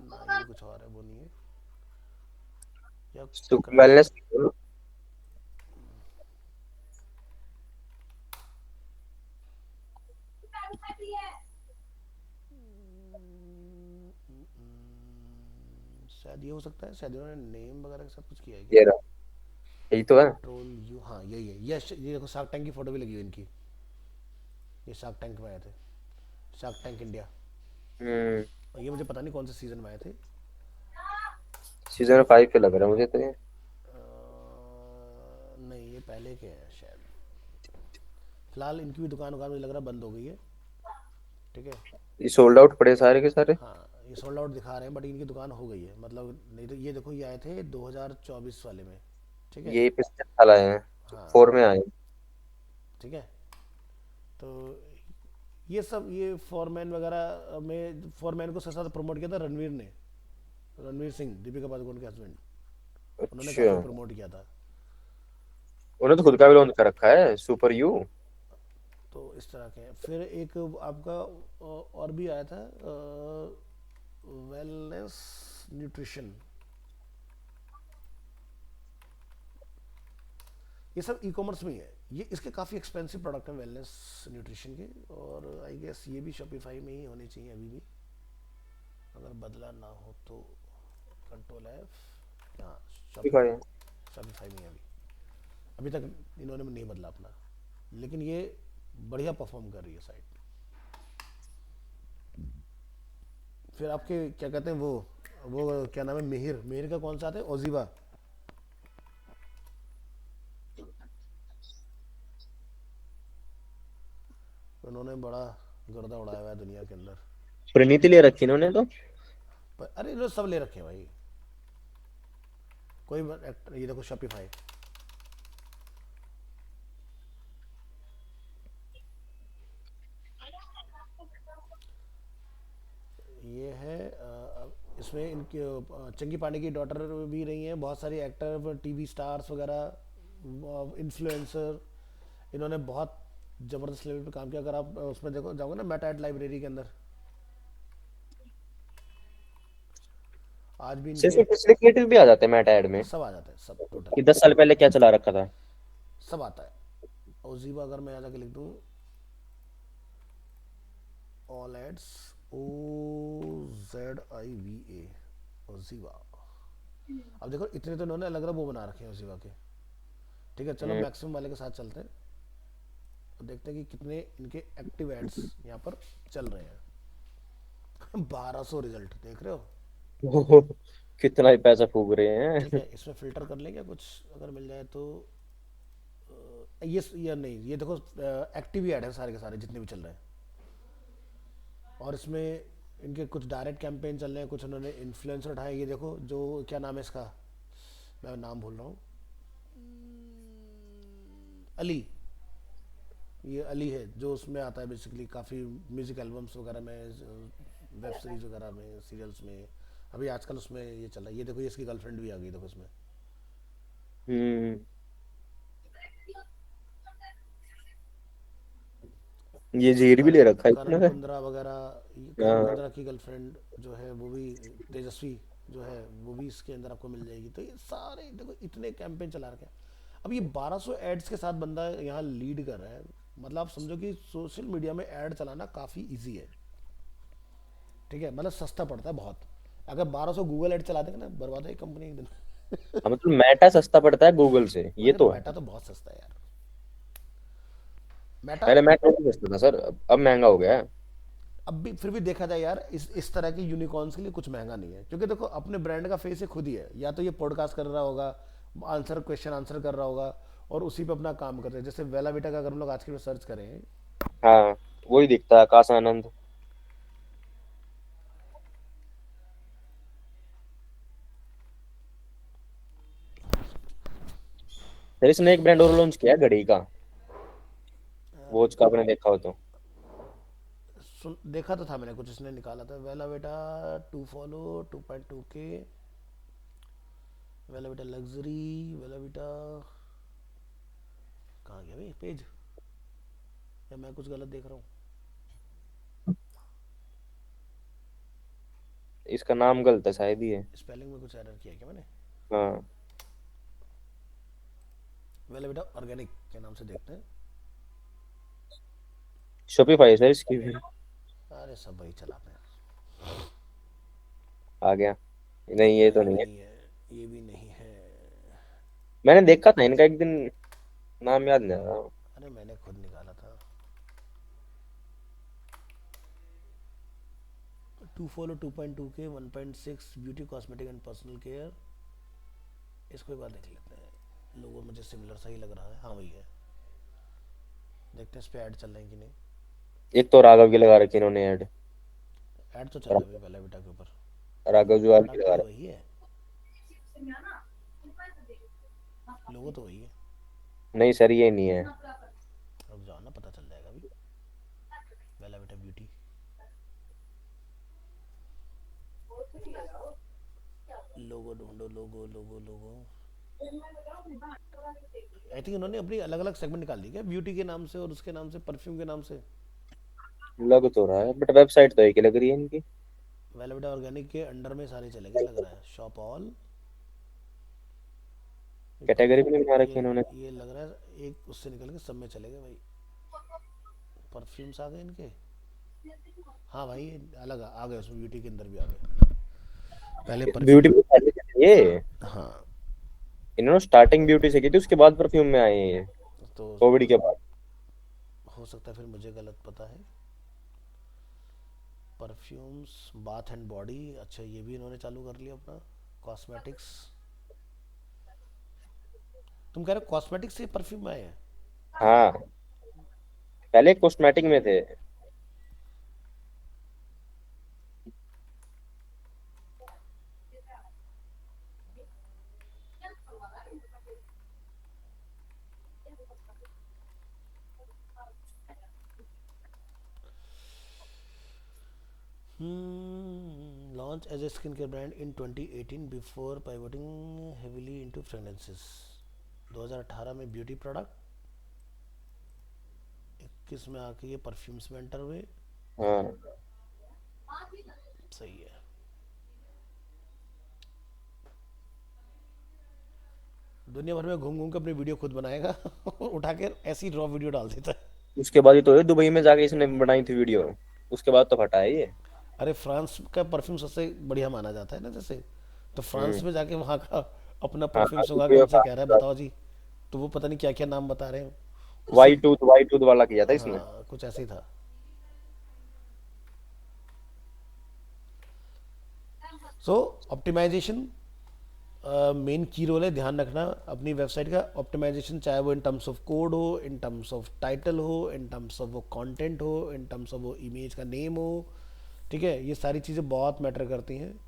ना ये कुछ और है, वो नहीं है। या कंस वेलनेस। शायद ये हो सकता है, शायद इन्होंने नेम वगैरह के साथ कुछ किया है क्या। ये रहा, यही तो है। कंट्रोल यू, हाँ यही है। ये देखो शार्क टैंक की फोटो भी लगी हुई है इनकी, ये शार्क टैंक में आए थे, शार्क टैंक इंडिया। हम्म। और ये मुझे पता नहीं कौन से सीजन में आए थे। सीजन 5 पे लग रहा है मुझे तो ये। नहीं, ये पहले के हैं शायद। फिलहाल इनकी भी दुकान मुझे लग रहा है बंद हो गई है। ठीक है, ये सोल्ड आउट पड़े सारे के सारे। हाँ ये सोल्ड आउट दिखा रहे हैं, बट इनकी दुकान हो गई है, मतलब नहीं तो ये देखो, ये आए थे 2024 वाले में। ठीक है, ये पिछले साल आए हैं, हाँ 4 में आए। ठीक है। तो ये सब, ये फॉरमैन वगैरह में, फॉरमैन को सबसे ज़्यादा प्रमोट किया था रणवीर ने, रणवीर सिंह, दीपिका पादुकोण के हस्बैंड। उन्होंने अच्छा, काफ़ी प्रमोट किया था। उन्होंने तो खुद का भी लॉन्च कर रखा है, सुपर यू। तो इस तरह के हैं। फिर एक आपका और भी आया था, वेलनेस न्यूट्रिशन। ये सब ई कॉमर्स में ही है। ये इसके काफ़ी एक्सपेंसिव प्रोडक्ट हैं वेलनेस न्यूट्रिशन के, और आई गेस ये भी शॉपिफाई में ही होने चाहिए अभी भी, अगर बदला ना हो तो। कंट्रोल एफ, हाँ ठीक है। शॉपिफाई, शॉपिफाई में ही अभी, अभी तक इन्होंने नहीं बदला अपना, लेकिन ये बढ़िया परफॉर्म कर रही है साइट। फिर आपके क्या कहते हैं वो क्या नाम है, मिहिर, मिहिर का कौन सा आता है, ओजीवा। उन्होंने बड़ा गर्दा उड़ाया हुआ है दुनिया के अंदर। परिणीति ले रखी इन्होंने तो। पर अरे लोग सब ले रखे हैं भाई, कोई एक्टर, ये देखो शॉपिफाई, ये है इसमें इनके चंकी पांडे की डॉटर भी रही हैं, बहुत सारी एक्टर, टीवी स्टार्स वगैरह, इन्फ्लुएंसर, इन्होंने बहुत ज़बरदस्त लेवल पे काम किया। अगर आप उसमें देखो जाओगे ना मेटा एड लाइब्रेरी के अंदर, आज भी सिर्फ इनके पिछले क्रिएटिव भी आ जाते हैं मेटा ऐड में, सब आ जाते हैं, सब टोटल कि 10 साल पहले क्या चला रखा था। सब आता है। ओजीवा अगर मैं यहाँ जाके लिख दूँ, ऑल एड्स, ओ ZIVA, ओजीवा। अब देखो इतने तो इन्होंने अलग अलग वो बना रखे हैं ओजीवा के। ठीक है, चलो हम्म। मैक्सिमम वाले के साथ चलते हैं और देखते हैं कि कितने इनके एक्टिव एड्स यहाँ पर चल रहे हैं। 1200 रिजल्ट देख रहे हो। ओहो, कितना ही पैसा फूक रहे ठीक हैं। है, इसमें फिल्टर कर लें क्या कुछ, अगर मिल जाए तो। ये नहीं, ये देखो एक्टिव ही ऐड है सारे के सारे जितने भी चल रहे हैं, और इसमें इनके कुछ डायरेक्ट कैंपेन चल रहे हैं, कुछ उन्होंने इन्फ्लुएंसर उठाए। ये देखो जो क्या नाम है इसका, मैं नाम भूल रहा हूँ, अली, ये अली है जो उसमें आता है बेसिकली, काफ़ी म्यूजिक एल्बम्स वगैरह में, वेब सीरीज वगैरह में, सीरियल्स में, अभी आजकल उसमें ये चल रहा है। ये देखो ये इसकी गर्लफ्रेंड भी आ गई देखो इसमें। हम्म। ये जीर भी ले करण रखा है करण इतना। कुंद्रा वगैरह, ये करण हाँ। कुंद्रा की गर्लफ्रेंड जो है वो भी, तेजस्वी जो है वो भी इसके अंदर आपको मिल जाएगी। तो ये सारे देखो इतने कैंपेन चला रखे हैं। अब ये 1200 एड्स के साथ बंदा यहाँ लीड कर रहा है, मतलब आप समझो कि सोशल मीडिया में ऐड चलाना काफ़ी इजी है। ठीक है, मतलब सस्ता पड़ता है बहुत। अगर 1200 गूगल ऐड चला देंगे ना, बर्बाद है कंपनी एक दिन। हाँ, मतलब मेटा सस्ता पड़ता है गूगल से, ये अरे तो है। मेटा तो बहुत सस्ता है यार, मेटा। पहले मेटा भी सस्ता था सर, अब महंगा हो गया है। अब भी फिर भी देखा जाए यार, इस तरह के यूनिकॉर्न्स के लिए कुछ महंगा नहीं है, क्योंकि देखो अपने ब्रांड का फेस ये खुद ही है। या तो ये पॉडकास्ट कर रहा होगा, आंसर क्वेश्चन आंसर कर रहा होगा, और उसी पे अपना काम करते हैं। जैसे वेला बेटा का अगर हम लोग आज के सर्च करें, हाँ, वही दिखता है आकाश आनंद। सर इसने एक ब्रांड और लॉन्च किया है, घड़ी का, वॉच का, आपने देखा हो तो। सुन देखा तो था मैंने, कुछ इसने निकाला था, वेला बेटा टू फॉलो 2.2K, वेला बेटा लग्जरी, वेला बेटा, कहाँ गया भाई पेज, या मैं कुछ गलत देख रहा हूँ। इसका नाम गलत है शायद ही है। स्पेलिंग में कुछ एरर किया क्या मैंने। हाँ। वेला बेटा ऑर्गेनिक के नाम से देखते हैं। शॉपिफाई सर इसकी भी। अरे सब वही चलाते हैं। आ गया। नहीं, ये तो ये भी नहीं है। नहीं है, ये भी नहीं है। मैंने देखा था इनका एक दिन, नाम याद नहीं आ रहा। अरे मैंने खुद निकाला था। To follow 2.2K 1.6 beauty cosmetic and personal care. इसको एक बार देख लेते हैं, लोगो मुझे सिमिलर सा ही लग रहा है, हाँ वही है। देखते हैं इस पे ऐड चल रहे हैं कि नहीं। एक तो राघव की लगा रखी इन्होंने ऐड। ऐड तो चल रहा है भाई बेला बेटा के ऊपर। राघव जुआल की प्रोडक्ट लगा भी रखी। वही है, लोगो तो वही है। नहीं सर, ये नहीं है। अब जाओ ना, पता चल जाएगा अभी। बेला बेटा ब्यूटी, लोगो ढूंढो, लोगो लोगो लोगो। आई थिंक इन्होंने अपनी अलग अलग सेगमेंट निकाल दी क्या, ब्यूटी के नाम से और उसके नाम से, परफ्यूम के नाम से। लग तो रहा है, बट वेबसाइट तो एक ही लग रही है इनकी। वेलवेटा ऑर्गेनिक के अंडर में सारे चलेंगे लग रहा है, शॉप ऑल। कैटेगरी भी नहीं बना रखी ये इन्होंने। ये लग रहा है एक उससे निकल के सब में चलेगा भाई। परफ्यूम्स आ गए इनके। हाँ भाई ये अलग आ गए, उसमें ब्यूटी के अंदर भी आ गए। पहले ब्यूटी परफ्यूम। में पहले से थी ये। हाँ। इन्होंने स्टार्टिंग ब्यूटी से की थी, उसके बाद परफ्यूम में आए हैं ये, तो कोविड के बाद। हो सकता है फिर मुझे गलत पता है। परफ्यूम्स, बाथ एंड बॉडी, अच्छा ये भी इन्होंने चालू कर लिया अपना। कॉस्मेटिक्स। तुम कह रहे हो कॉस्मेटिक्स से परफ्यूम में आए हैं? हाँ, पहले कॉस्मेटिक में थे। Launch as a skin care brand in 2018 before pivoting heavily into fragrances। 2018 में ब्यूटी प्रोडक्ट, 21 में आके ये परफ्यूम्स में एंटर हुए। हाँ, सही है। दुनिया भर में घूम घूम के अपनी वीडियो खुद बनाएगा और उठा के ऐसी रॉ वीडियो डाल देता है। उसके बाद ही तो ये दुबई में जाके इसने बनाई थी वीडियो, उसके बाद तो फटा है ये। अरे फ्रांस का परफ्यूम सबसे बढ़िया माना जाता है ना जैसे, तो फ्रांस हम्म। में जाके वहाँ का अपना हाँ परफ्यूम हाँ, सुंघा के दुबई में उनसे कह रहा है बताओ जी। तो वो पता नहीं क्या क्या नाम बता रहे हैं उसी। वाई टूथ वाला किया था इसने। हाँ कुछ ऐसे ही था। सो ऑप्टिमाइजेशन मेन की रोल है, ध्यान रखना अपनी वेबसाइट का ऑप्टिमाइजेशन, चाहे वो इन टर्म्स ऑफ कोड हो, इन टर्म्स ऑफ टाइटल हो, इन टर्म्स ऑफ वो कंटेंट हो, इन टर्म्स ऑफ वो इमेज का नेम हो। ठीक है, ये सारी चीज़ें बहुत मैटर करती हैं।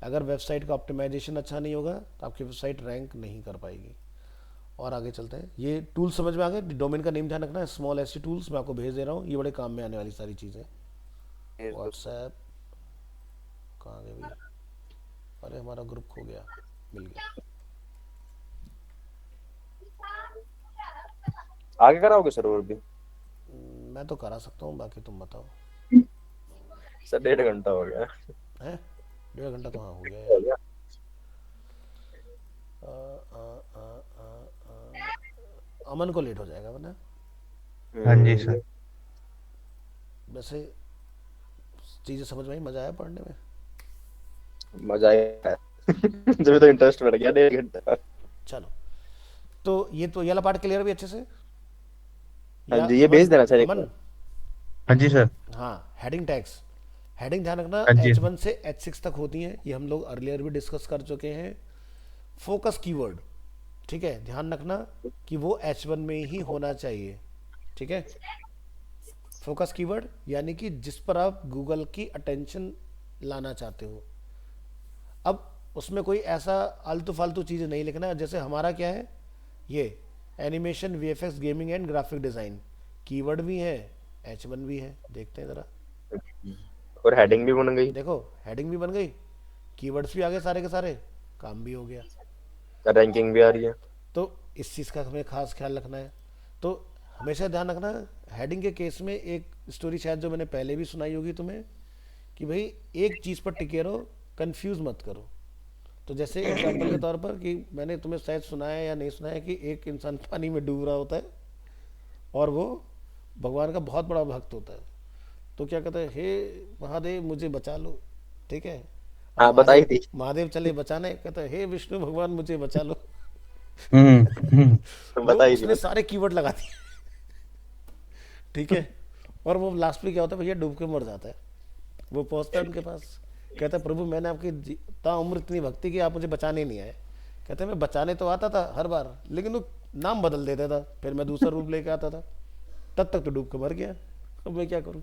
अगर वेबसाइट का ऑप्टिमाइजेशन अच्छा नहीं होगा तो आपकी वेबसाइट रैंक नहीं कर पाएगी। और आगे चलते हैं, ये टूल्स समझ में आ गए, डोमेन का नेम ध्यान रखना है, स्मॉल एस टूल्स मैं आपको भेज दे रहा हूँ, ये बड़े काम में आने वाली सारी चीज़ें। व्हाट्सएप कहाँ गए भाई, अरे हमारा ग्रुप खो गया, मिल गया। आगे कराओगे सर और भी? मैं तो करा सकता हूँ, बाकी तुम बताओ। सर 1.5 घंटा हो गया। है 1.5 घंटा तो हाँ हो गया हो यार। गया। अ, अ, अ, अ, अमन को लेट हो जाएगा वरना। हाँ जी सर। वैसे चीज़ें समझ में आई, मज़ा आया पढ़ने में? मजा आया जब तो इंटरेस्ट बढ़ गया 1.5 घंटा। चलो, तो ये वाला पार्ट क्लियर भी अच्छे से, हाँ या जी, ये अमन? भेज देना सर एक बार। अमन, हाँ जी सर। हाँ हेडिंग टैग्स, हेडिंग ध्यान रखना हाँ जी। H1 से H6 तक होती हैं, ये हम लोग अर्लियर भी डिस्कस कर चुके हैं। फोकस कीवर्ड, ठीक है, ध्यान रखना कि वो H1 में ही होना चाहिए। ठीक है, फोकस कीवर्ड यानी कि जिस पर आप गूगल की अटेंशन लाना चाहते हो। अब उसमें कोई ऐसा आलतू फालतू चीज़ नहीं लिखना है, जैसे हमारा क्या है, ये animation, VFX, gaming and graphic design, keyword भी है, H1 भी है, देखते हैं ज़रा। और हेडिंग भी बन गई। देखो हेडिंग भी बन गई, कीवर्ड्स भी आ गए सारे के सारे, काम भी हो गया। रैंकिंग भी आ रही है। तो इस चीज़ का हमें खास ख्याल रखना है। तो हमेशा ध्यान रखना, हेडिंग के केस में एक स्टोरी शायद जो मैंने पहले भी सुनाई होगी तुम्हें, कि भाई एक चीज़ पर टिके रहो, कंफ्यूज मत करो। तो जैसे एग्जांपल के तौर पर, कि मैंने तुम्हें शायद सुनाया या नहीं सुनाया कि एक इंसान पानी में डूब रहा होता है और वो भगवान का बहुत बड़ा भक्त होता है, तो क्या कहता है, हे महादेव मुझे बचा लो। ठीक है, अब हाँ, बताई महादेव थी। महादेव चले बचाने, कहता है हे विष्णु भगवान मुझे बचा लो। हम्म। वो बताई थी उसने सारे कीवर्ड लगा दिए। ठीक है, और वो लास्ट में क्या होता है भैया, डूब के मर जाता है। वो पहुंचता है उनके पास, कहता है प्रभु मैंने आपकी ताउम्र इतनी भक्ति की, आप मुझे बचाने नहीं आए। कहते हैं मैं बचाने तो आता था हर बार, लेकिन वो नाम बदल देता था, फिर मैं दूसरा रूप लेके आता था, तब तक तो डूब के मर गया। अब मैं क्या करूं?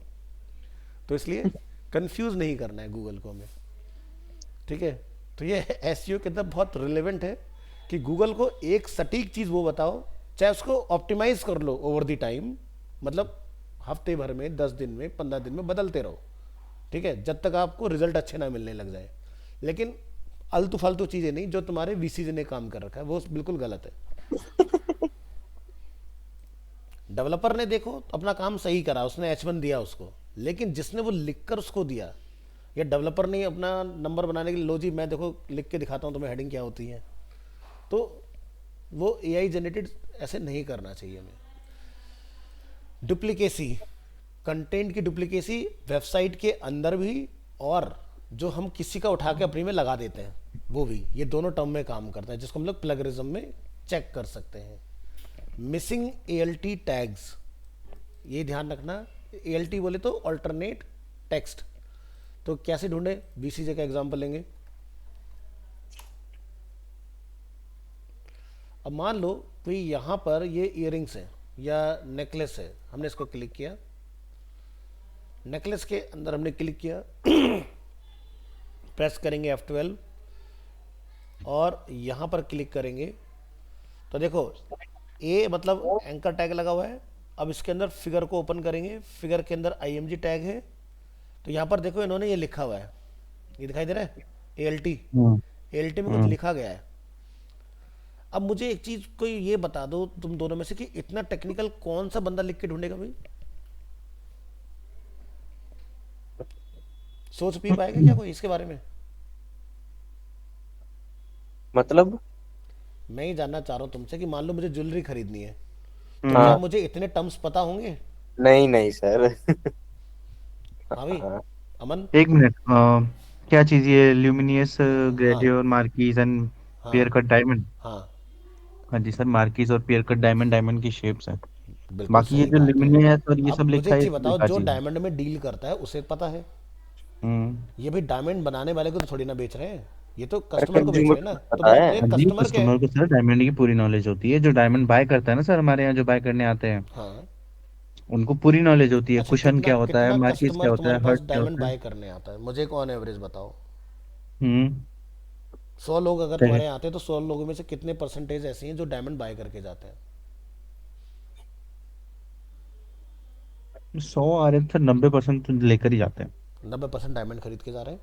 तो इसलिए कंफ्यूज नहीं करना है गूगल को हमें। ठीक है, तो ये एसईओ के अंदर बहुत रिलेवेंट है कि गूगल को एक सटीक चीज़ वो बताओ, चाहे उसको ऑप्टिमाइज कर लो ओवर द टाइम, मतलब हफ्ते भर में, 10 दिन में, 15 दिन में बदलते रहो। ठीक है, जब तक आपको रिजल्ट अच्छे ना मिलने लग जाए। लेकिन आलतू फालतू चीजें नहीं जो तुम्हारे वीसीजी ने काम कर रखा है, वो बिल्कुल गलत है। डेवलपर ने देखो अपना काम सही करा, उसने H1 दिया उसको, लेकिन जिसने वो लिखकर उसको दिया, या डेवलपर ने अपना नंबर बनाने के लिए, लो जी मैं देखो लिख के दिखाता हूँ तुम्हें हेडिंग क्या होती है, तो वो एआई जनरेटेड ऐसे नहीं करना चाहिए हमें। डुप्लीकेसी, कंटेंट की डुप्लीकेसी वेबसाइट के अंदर भी, और जो हम किसी का उठा के अपनी में लगा देते हैं वो भी, ये दोनों टर्म में काम करता है, जिसको हम लोग प्लगरिज्म में चेक कर सकते हैं। मिसिंग एएलटी टैग्स, ये ध्यान रखना, एएलटी बोले तो अल्टरनेट टेक्स्ट, तो कैसे ढूंढे, बीसीजे का एग्जांपल लेंगे। अब मान लो कोई यहाँ पर ये इयरिंग्स है या नेकलेस है, हमने इसको क्लिक किया, नेकलेस के अंदर हमने क्लिक किया, प्रेस करेंगे F12 और यहाँ पर क्लिक करेंगे, तो देखो ए मतलब एंकर टैग लगा हुआ है। अब इसके अंदर फिगर को ओपन करेंगे, फिगर के अंदर IMG टैग है, तो यहाँ पर देखो इन्होंने ये लिखा हुआ है, ये दिखाई दे रहा है ALT, हम्म ALT में कुछ लिखा गया है। अब मुझे एक चीज कोई ये बता दो तुम दोनों में से कि इतना टेक्निकल कौन सा बंदा लिख के ढूंढेगा भाई, सोच भी पाएगा क्या कोई इसके बारे में? मतलब। मैं ही जानना चाह रहा हूँ तुमसे कि मान लो मुझे ज्वेलरी खरीदनी है, तो क्या हाँ। मुझे इतने टर्म्स पता होंगे? नहीं नहीं सर। हाँ भाई, हाँ। अमन। एक मिनट, क्या चीज ये ल्यूमिनियस हाँ ग्रेडियर मार्कीज एंड हाँ पियर कट डायमंड? हाँ, हाँ जी सर, मार्कीज और पियर कट डायमंड डायमंड की शेप्स हैं। बिल्कुल बाकी ये सही जो बात है। ल्यूमिनियस और ये अब सब मुझे लिखा एक है ये चीज सब बताओ, बेकार जो चीज है। डायमंड में डील करता है उसे पता है, हम्म। ये भाई डायमंड बनाने वाले को तो थोड़ी ना बेच रहे हैं, ये तो अरे कस्टमर को बेच कंज्यूमर रहे हैं ना, को तो पता मतलब है। ये हाँ जी, कस्टमर क्या है? कस्टमर को सर डायमंड की पूरी नॉलेज होती है, जो डायमंड बाय करता है ना सर, हमारे यहाँ जो बाय करने आते हैं हाँ, उनको पूरी नॉलेज होती है, अच्छा कुशन कितना क्या होता है, कितना मार्किस क्या कस्टमर होता तुम्हारे है, पास हर्ट क्या डायमंड होता है। बाय करने आता है, मुझे एक ऑन एवरेज बताओ। हम्म। 100 लोग अगर क्या तुम्हारे यहाँ आते हैं तो 100 लोगों में से कितने परसेंटेज ऐसी हैं जो डायमंड बाय करके जाते हैं? 100 आ रहे थे, 90% तो लेकर ही जाते हैं। 90% डायमंड खरीद के जा रहे हैं।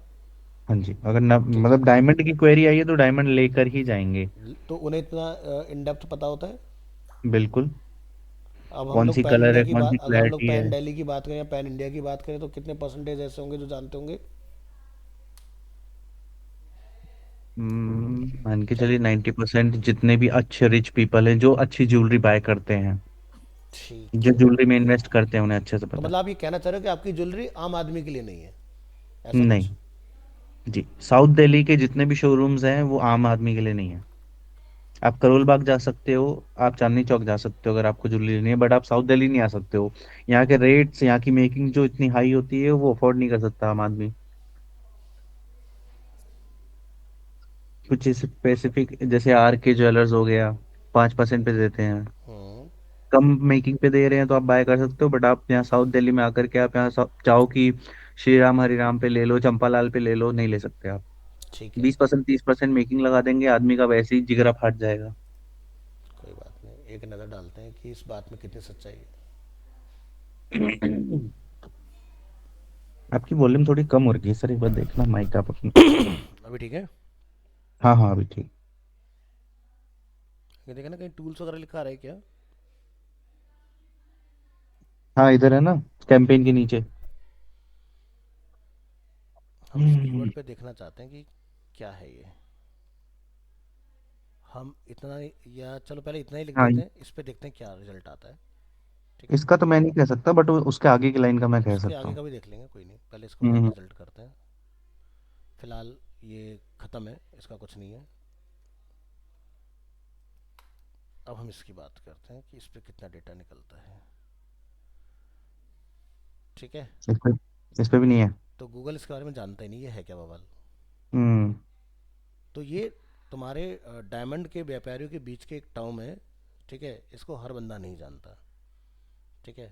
हाँ जी, अगर न, ठीक है, मतलब डायमंड की क्वेरी आई है तो डायमंड लेकर ही जाएंगे। तो उन्हें इतना इन डेप्थ पता होता है। बिल्कुल। अब हम कौन लोग सी पैन कलर इंडिया है, की कौन सी बात, अगर हम लोग क्लैरिटी है। पैन दिल्ली की बात करें या पैन इंडिया की बात करें, तो कितने परसेंटेज ऐसे होंगे जो जानते होंगे? मान के क्या? चलिए 90% जितने भी अच्छे रिच पीपल हैं जो अच्छी ज्वेलरी बाय करते हैं, ठीक जो है, ज्वेलरी में इन्वेस्ट करते हैं, उन्हें अच्छे से तो पता मतलब आप ये कहना चाह रहे हो कि आपकी ज्वेलरी आम आदमी के लिए नहीं है, है। ऐसा कुछ? नहीं जी, साउथ दिल्ली के जितने भी शोरूम्स हैं वो आम आदमी के लिए नहीं है। आप करोल बाग जा सकते हो, आप चांदनी चौक जा सकते हो अगर आपको ज्वेलरी लेनी है, बट आप साउथ दिल्ली नहीं आ सकते हो। यहाँ के रेट्स, यहाँ की मेकिंग जो इतनी हाई होती है वो अफोर्ड नहीं कर सकता आम आदमी। कुछ स्पेसिफिक जैसे R K ज्वेलर्स हो गया, 5% पे देते हैं, हम्म। कम मेकिंग पे दे रहे हैं तो आप बाय कर सकते हो। बट आप यहाँ साउथ दिल्ली में आकर के आप यहाँ चाहो कि श्री राम हरिराम पे ले लो, चंपालाल पे ले लो, नहीं ले सकते आप। ठीक है, 20% 30% मेकिंग लगा देंगे, आदमी का वैसे ही जिगरा फाट जाएगा। कोई बात नहीं, एक नज़र डालते हैं कि इस बात में कितनी सच्चाई है। आपकी वॉल्यूम थोड़ी कम हो रही है सर, एक बार देखना माइक आप अपनी। अभी ठीक है? हाँ हाँ, अभी ठीक। ये देखा ना, कहीं टूल्स वगैरह लिखा आ रहा है क्या? हाँ इधर है ना, कैंपेन के नीचे। हम इस कीवर्ड पे देखना चाहते हैं कि क्या है ये, हम इतना, या चलो पहले इतना ही लिख हाँ, देते हैं, इस पे देखते हैं क्या रिजल्ट आता है। ठीक है, इसका तो मैं नहीं कह सकता, बट उसके आगे की लाइन का मैं कह उसके सकता आगे हूँ। का भी देख लेंगे, कोई नहीं, पहले इसको मेन हम्म। रिजल्ट करते हैं। फिलहाल ये ख़त्म है, इसका कुछ नहीं है। अब हम इसकी बात करते हैं कि इस पे कितना डेटा निकलता है। ठीक है, इस पे भी नहीं है। तो गूगल इसके बारे में जानता ही नहीं ये है क्या बवाल। हम्म। तो ये तुम्हारे डायमंड के व्यापारियों के बीच के एक टर्म है, ठीक है, इसको हर बंदा नहीं जानता। ठीक है,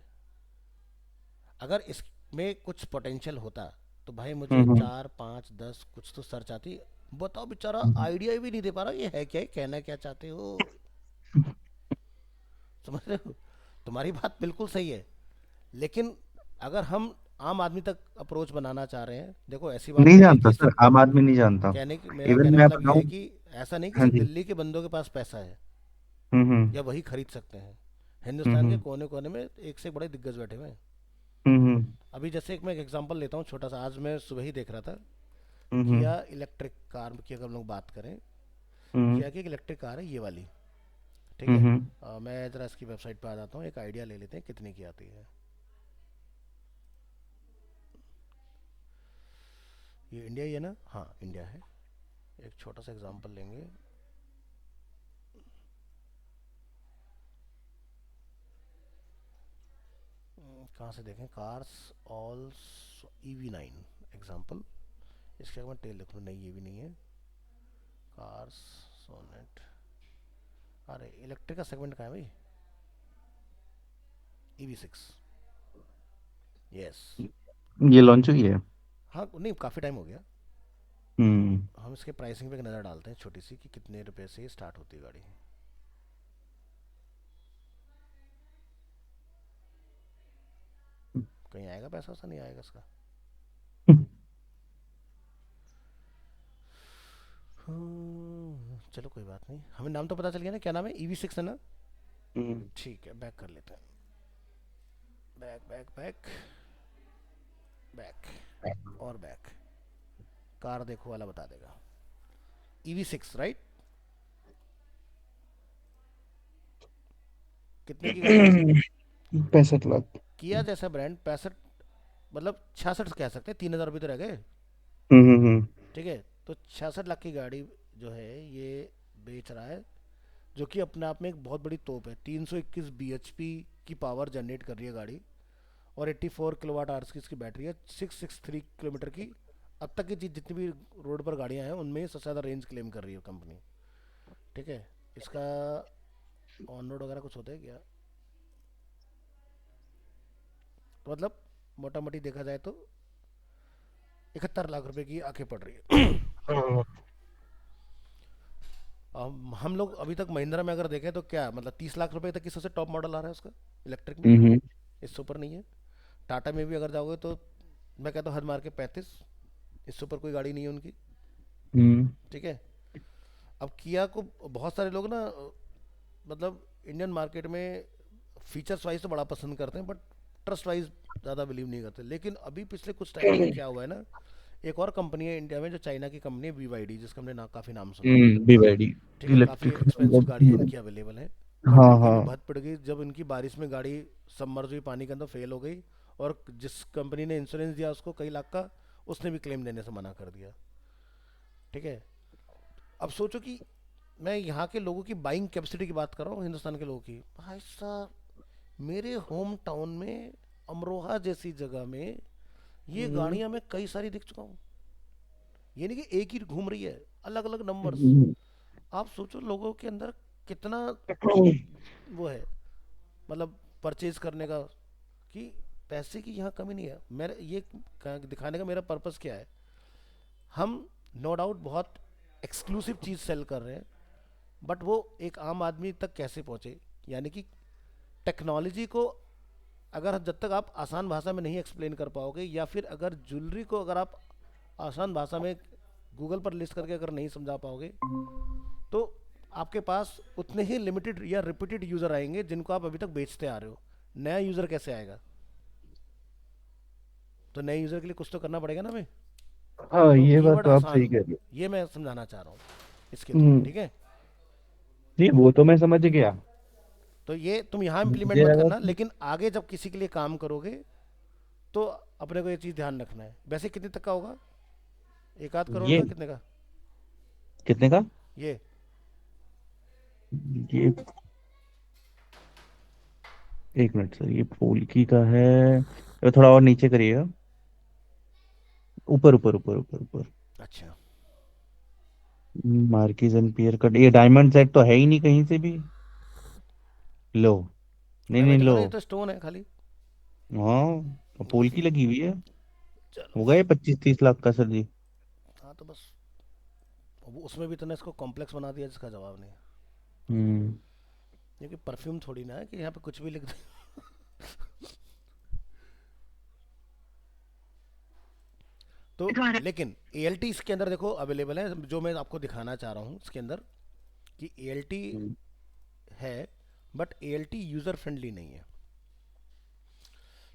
अगर इसमें कुछ पोटेंशियल होता तो भाई मुझे हम्म। 4 5 10 कुछ तो सर्च आती। बताओ बेचारा हम्म। आइडिया भी नहीं दे पा रहा ये है क्या, ये कहना क्या चाहते हो, समझ रहे हो? तुम्हारी बात बिल्कुल सही है, लेकिन अगर हम आम आदमी तक अप्रोच बनाना चाह रहे हैं। देखो ऐसी बात नहीं नहीं है जानता कि सर, आम आदमी नहीं जानता। कहने की मेरा इवन कहने का मैं मतलब ये है बताऊं। कि ऐसा नहीं कि हाँ सिर्फ जी। दिल्ली के बंदों के पास पैसा है हम्म। या वही खरीद सकते हैं। हिंदुस्तान के हम्म। कोने कोने में एक से एक बड़े दिग्गज बैठे हुए हैं। हम्म। अभी जैसे एक मैं एक एग्जांपल लेता हूँ छोटा सा, आज मैं सुबह ही देख रहा था। हम्म। किया इलेक्ट्रिक कार की अगर हम लोग बात करें, हम्म। किया की एक इलेक्ट्रिक कार है ये वाली, ठीक है। हम्म। मैं ज़रा इसकी वेबसाइट पे आ जाता हूँ, एक आइडिया ले लेते हैं कितने की आती है। ये इंडिया ही है ना? हाँ इंडिया है। एक छोटा सा एग्जांपल लेंगे। कहाँ से देखें? Cars all EV9 example. इसके अगर मैं टेल लिख लूँ, नहीं ये भी नहीं है। कार्स सोनेट, अरे इलेक्ट्रिक का सेगमेंट कहाँ है भाई? EV6, yes. ये लॉन्च हुई है। हाँ नहीं काफ़ी टाइम हो गया। हम्म। हम इसके प्राइसिंग पे एक नज़र डालते हैं छोटी सी कि कितने रुपए से स्टार्ट होती है गाड़ी। कहीं आएगा पैसा? वैसा नहीं आएगा इसका। चलो कोई बात नहीं, हमें नाम तो पता चल गया ना, क्या नाम है? EV6 है ना? हम्म। ठीक है, बैक कर लेते हैं। बैक बैक बैक बैक और बैक। कार देखो वाला बता देगा। EV6 right? कितने की गाड़ी है? 65 लाख। किया जैसा ब्रांड 65, मतलब 66 कह सकते हैं, 3,000 रुपये तो रह गए। हम्म। ठीक है, तो 66 लाख की गाड़ी जो है ये बेच रहा है, जो कि अपने आप में एक बहुत बड़ी तोप है। 321 bhp की पावर जनरेट कर रही है गाड़ी, और 84 किलोवाट आवर्स की इसकी बैटरी है। 663 किलोमीटर की अब तक की चीज जितनी भी रोड पर गाड़ियां हैं उनमें सबसे ज़्यादा रेंज क्लेम कर रही है कंपनी। ठीक है, इसका ऑन रोड वगैरह कुछ होता है क्या? तो मतलब मोटा मोटी देखा जाए तो 71 लाख रुपए की आंखें पड़ रही है। हाँ। हम लोग अभी तक महिंद्रा में अगर देखें तो क्या मतलब 30 लाख रुपए तक की सबसे टॉप मॉडल आ रहा है उसका इलेक्ट्रिक में, हम्म। इससे ऊपर नहीं है। टाटा में भी अगर जाओगे तो मैं कहता हूँ हद मार के 35, इससे ऊपर कोई गाड़ी नहीं है उनकी। हम्म। ठीक है, अब किया को बहुत सारे लोग ना मतलब इंडियन मार्केट में फीचर्स वाइज तो बड़ा पसंद करते हैं, बट ट्रस्ट वाइज ज़्यादा बिलीव नहीं करते। लेकिन अभी पिछले कुछ टाइम में क्या हुआ है ना, एक और कंपनी है इंडिया में जो चाइना की कंपनी है BYD, जिसका हमने काफ़ी नाम सुना होगा। BYD ठीक है, काफ़ी इलेक्ट्रिक एक्सपेंसिव गाड़ियाँ मतलब। इनकी अवेलेबल हैं। बट हाँ इनकी भी हाँ। भद पड़ गई जब इनकी बारिश में गाड़ी सबमर्ज हुई, पानी के अंदर फेल हो गई, और जिस कंपनी ने इंश्योरेंस दिया उसको कई लाख का, उसने भी क्लेम देने से मना कर दिया। ठीक है, अब सोचो कि मैं यहाँ के लोगों की बाइंग कैपेसिटी की बात कर रहा हूँ, हिंदुस्तान के लोगों की। भाई साहब, मेरे होम टाउन में अमरोहा जैसी जगह में ये हम्म। गाड़ियाँ मैं कई सारी देख चुका हूँ। ये नहीं कि एक ही घूम रही है, अलग अलग नंबर्स। हम्म। आप सोचो लोगों के अंदर कितना वो है, मतलब परचेज करने का, कि पैसे की यहाँ कमी नहीं है। मेरे ये दिखाने का मेरा पर्पस क्या है, हम नो डाउट बहुत एक्सक्लूसिव चीज़ सेल कर रहे हैं, बट वो एक आम आदमी तक कैसे पहुँचे? यानी कि टेक्नोलॉजी को अगर जब तक आप आसान भाषा में नहीं एक्सप्लेन कर पाओगे, या फिर अगर ज्वेलरी को अगर आप आसान भाषा में गूगल पर लिस्ट करके अगर नहीं समझा पाओगे, तो आपके पास उतने ही लिमिटेड या रिपीटेड यूज़र आएंगे जिनको आप अभी तक बेचते आ रहे हो। नया यूज़र कैसे आएगा? तो नए यूज़र के लिए कुछ तो करना पड़ेगा ना हमें। हाँ, तो ये बात कीवर्ड तो आप आसान, सही कह रहे हो। ये मैं समझाना चाह रहा हूँ इसके थ्रू। हम्म। ठीक है, नहीं, वो तो मैं समझ गया। तो ये तुम यहाँ इम्प्लीमेंट मुझे मत लगा करना, कि लेकिन आगे जब किसी के लिए काम करोगे तो अपने को ये चीज़ ध्यान रखना है। वैसे कितने तक का होगा? एक आध करोड़ ये का? कितने का कितने का? ये? ये 1 मिनट सर, ये पोल्की का है। ये थोड़ा और नीचे करिएगा। ऊपर ऊपर ऊपर ऊपर ऊपर। अच्छा, मार्किस एंड पियर कट, ये डायमंड सेट तो है ही नहीं कहीं से भी। लो। नहीं नहीं, डायमंड लो। दिखा रहा है, ये तो स्टोन है खाली। हाँ, बस पोल्की लगी हुई है। चलो। हो गए 25-30 लाख का सर जी। हाँ तो बस, वो उसमें भी तूने इसको कॉम्प्लेक्स बना दिया जिसका जवाब नहीं। हम्म। क्योंकि परफ्यूम थोड़ी ना है कि यहाँ पे कुछ भी लिख दे। तो लेकिन ALT इसके अंदर देखो अवेलेबल है, जो मैं आपको दिखाना चाह रहा हूँ इसके अंदर कि ALT हम्म, है, बट ALT यूज़र फ्रेंडली नहीं है।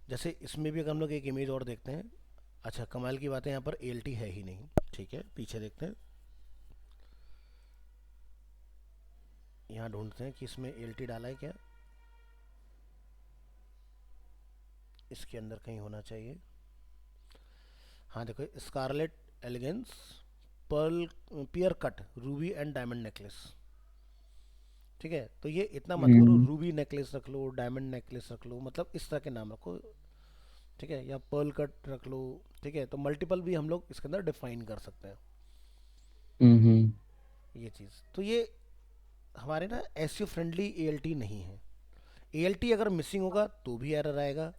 जैसे इसमें भी अगर हम लोग एक इमेज और देखते हैं, अच्छा कमाल की बात है, यहाँ पर ALT है ही नहीं। ठीक है, पीछे देखते हैं, यहाँ ढूंढते हैं कि इसमें ALT डाला है क्या, इसके अंदर कहीं होना चाहिए। हाँ देखो, scarlet elegance pearl pear cut ruby and diamond necklace. ठीक है, तो ये इतना मत करो, हम्म, रूबी नेकलेस रख लो, डायमंड नेकलेस रख लो, मतलब इस तरह के नाम रखो। ठीक है, या पर्ल कट रख लो। ठीक है, तो मल्टीपल भी हम लोग इसके अंदर डिफाइन कर सकते हैं हम्म, ये चीज़। तो ये हमारे ना एसईओ फ्रेंडली ALT नहीं है। ALT अगर मिसिंग होगा तो भी एरर आएगा।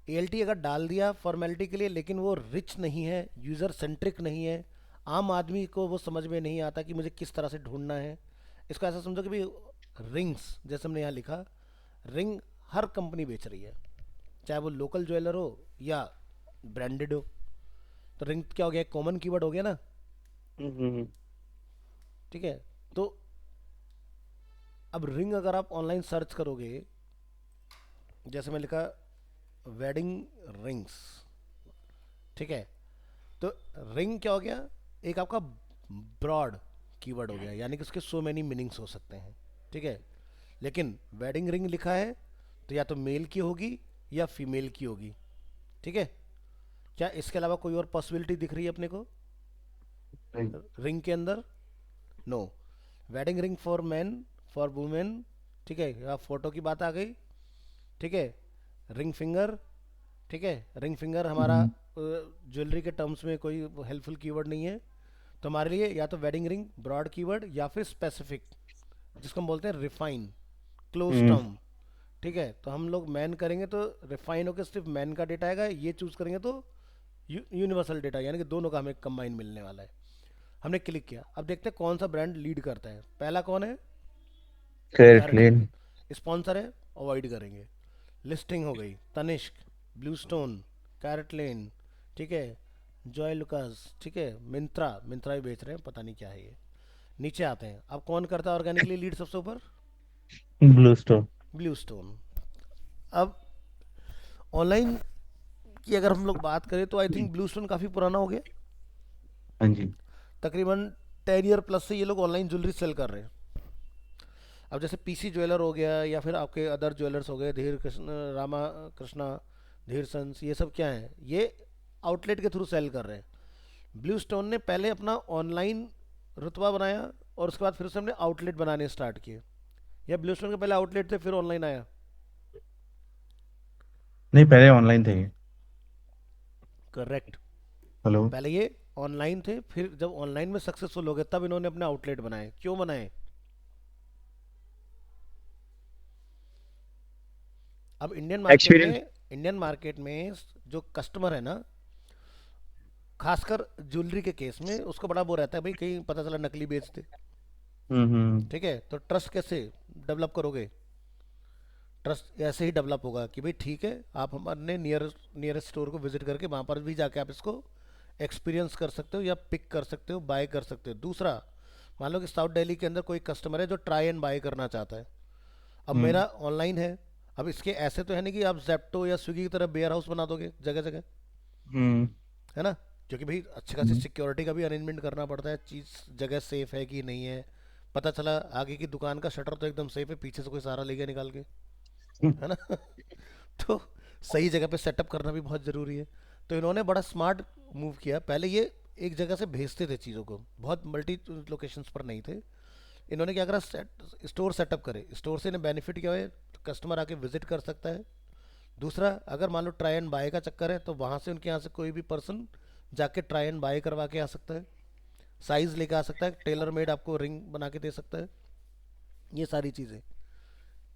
ALT अगर डाल दिया फॉर्मेलिटी के लिए, लेकिन वो रिच नहीं है, यूज़र सेंट्रिक नहीं है, आम आदमी को वो समझ में नहीं आता कि मुझे किस तरह से ढूंढना है। इसको ऐसा समझो कि भाई रिंग्स, जैसे हमने यहाँ लिखा, रिंग हर कंपनी बेच रही है, चाहे वो लोकल ज्वेलर हो या ब्रांडेड हो। तो रिंग क्या हो गया, कॉमन कीवर्ड हो गया ना। हम्म, ठीक है, तो अब रिंग अगर आप ऑनलाइन सर्च करोगे, जैसे मैं लिखा वेडिंग रिंग्स, ठीक है, तो रिंग क्या हो गया, एक आपका ब्रॉड कीवर्ड हो गया, यानी कि उसके सो मैनी मीनिंग्स हो सकते हैं। ठीक है, लेकिन वेडिंग रिंग लिखा है तो या तो मेल की होगी या फीमेल की होगी। ठीक है, क्या इसके अलावा कोई और पॉसिबिलिटी दिख रही है अपने को नहीं, रिंग के अंदर? No. Wedding ring for man, for women. ठीक है, या फोटो की बात आ गई। ठीक है, रिंग फिंगर। ठीक है, रिंग फिंगर हमारा हम्म, ज्वेलरी के टर्म्स में कोई हेल्पफुल कीवर्ड नहीं है। तो हमारे लिए या तो वेडिंग रिंग ब्रॉड कीवर्ड, या फिर स्पेसिफिक, जिसको हम बोलते हैं रिफाइन, क्लोज हम्म, टर्म। ठीक है, तो हम लोग मैन करेंगे तो रिफाइन होकर सिर्फ मैन का डेटा आएगा, ये चूज करेंगे तो यूनिवर्सल डेटा, यानी कि दोनों का हमें कंबाइन मिलने वाला है। हमने क्लिक किया, अब देखते हैं कौन सा ब्रांड लीड करता है। पहला कौन है? कैरेट कैरेट लेन। लेन। स्पॉन्सर है, अवॉइड करेंगे। लिस्टिंग हो गई, तनिष्क, ब्लू स्टोन, कैरेट लेन। ठीक है, जॉय लुकास। ठीक है, मिंत्रा, मिंत्रा भी बेच रहे हैं, पता नहीं क्या है ये। नीचे आते हैं, अब कौन करता है ऑर्गेनिकली लीड सबसे ऊपर? Blue stone. Blue stone. अब ऑनलाइन की अगर हम लोग बात करें तो आई थिंक ब्लू स्टोन काफ़ी पुराना हो गया, हाँ जी। तकरीबन 10 ईयर प्लस से ये लोग ऑनलाइन ज्वेलरी सेल कर रहे हैं। अब जैसे PC ज्वेलर हो गया, या फिर आपके अदर ज्वेलर्स हो गए, धीर कृष्ण, रामा कृष्णा, धीर सन्स, ये सब क्या है, ये आउटलेट के थ्रू सेल कर रहे हैं। ब्लू स्टोन ने पहले अपना ऑनलाइन रुतबा बनाया, और उसके बाद फिर से हमने आउटलेट बनाने स्टार्ट किए। या ब्लू स्टोन के पहले आउटलेट थे फिर ऑनलाइन आया? नहीं, पहले ऑनलाइन थे ये। करेक्ट। हेलो। पहले ये ऑनलाइन थे, फिर जब ऑनलाइन में सक्सेसफुल हो गए तब इन्होंने अपने आउटलेट बनाए। क्यों बनाए? अब एक्सपीरियंस। इंडियन मार्केट में जो कस्टमर है ना, खासकर ज्वेलरी के केस में, उसको बड़ा वो रहता है भाई कहीं पता चला नकली बेचते। हम्म, ठीक है, तो ट्रस्ट कैसे डेवलप करोगे? ट्रस्ट ऐसे ही डेवलप होगा कि भाई ठीक है, आप हमारे नियरेस्ट स्टोर को विजिट करके वहाँ पर भी जाके आप इसको एक्सपीरियंस कर सकते हो, या पिक कर सकते हो, बाय कर सकते हो। दूसरा, मान लो कि साउथ दिल्ली के अंदर कोई कस्टमर है जो ट्राई एंड बाय करना चाहता है। अब हम्म, मेरा ऑनलाइन है, अब इसके ऐसे तो है नहीं कि आप जेप्टो या स्विगी की तरह वेयर हाउस बना दोगे जगह जगह, हम्म, है ना, क्योंकि भाई अच्छी खासी हम्म, सिक्योरिटी का भी अरेंजमेंट करना पड़ता है, चीज़ जगह सेफ है कि नहीं है। पता चला आगे की दुकान का शटर तो एकदम सेफ है, पीछे से कोई सारा ले गया निकाल के, है ना। तो सही जगह पे सेटअप करना भी बहुत ज़रूरी है। तो इन्होंने बड़ा स्मार्ट मूव किया, पहले ये एक जगह से भेजते थे चीज़ों को, बहुत मल्टी लोकेशंस पर नहीं थे। इन्होंने क्या करा, स्टोर सेटअप करे। स्टोर से इन्हें बेनिफिट क्या है, कस्टमर आके विजिट कर सकता है। दूसरा, अगर मान लो ट्राई एंड बाय का चक्कर है तो वहाँ से उनके यहाँ से कोई भी पर्सन जाके ट्राई एंड बाय करवा के आ सकता है, साइज़ लेके आ सकता है, टेलर मेड आपको रिंग बना के दे सकता है, ये सारी चीज़ें।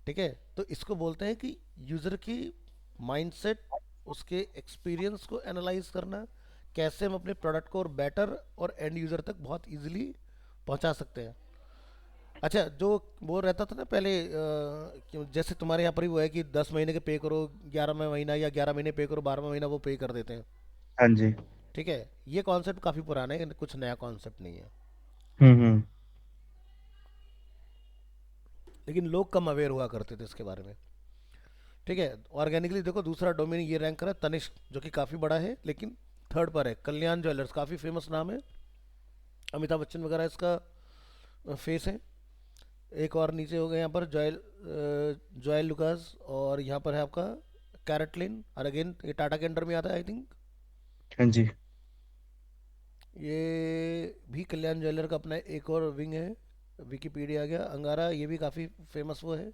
ठीक है, तो इसको बोलते हैं कि यूज़र की माइंडसेट, उसके एक्सपीरियंस को एनालाइज करना, कैसे हम अपने प्रोडक्ट को और बेटर और एंड यूज़र तक बहुत इजीली पहुंचा सकते हैं। अच्छा, जो वो रहता था ना पहले, जैसे तुम्हारे यहाँ पर ही वो है कि 10 महीने के पे करो, 11वां महीना, या 11 महीने पे करो, 12वां महीना वो पे कर देते हैं। हाँ जी। ठीक है, ये कॉन्सेप्ट काफ़ी पुराना है, कुछ नया कॉन्सेप्ट नहीं है, हम्म। लेकिन लोग कम अवेयर हुआ करते थे इसके बारे में। ठीक है, ऑर्गेनिकली देखो दूसरा डोमेन ये रैंक करा तनिष्क, जो कि काफ़ी बड़ा है, लेकिन थर्ड पर है कल्याण ज्वेलर्स, काफ़ी फेमस नाम है, अमिताभ बच्चन वगैरह इसका फेस है। एक और नीचे हो गया यहाँ पर जॉयल लुकास, और यहाँ पर है आपका कैरेटलिन, और अगेन ये टाटा के अंडर में आता है आई थिंक। हाँ जी। ये भी कल्याण ज्वेलर का अपना एक और विंग है, विकीपीडिया आ गया। अंगारा ये भी काफ़ी फेमस वो है।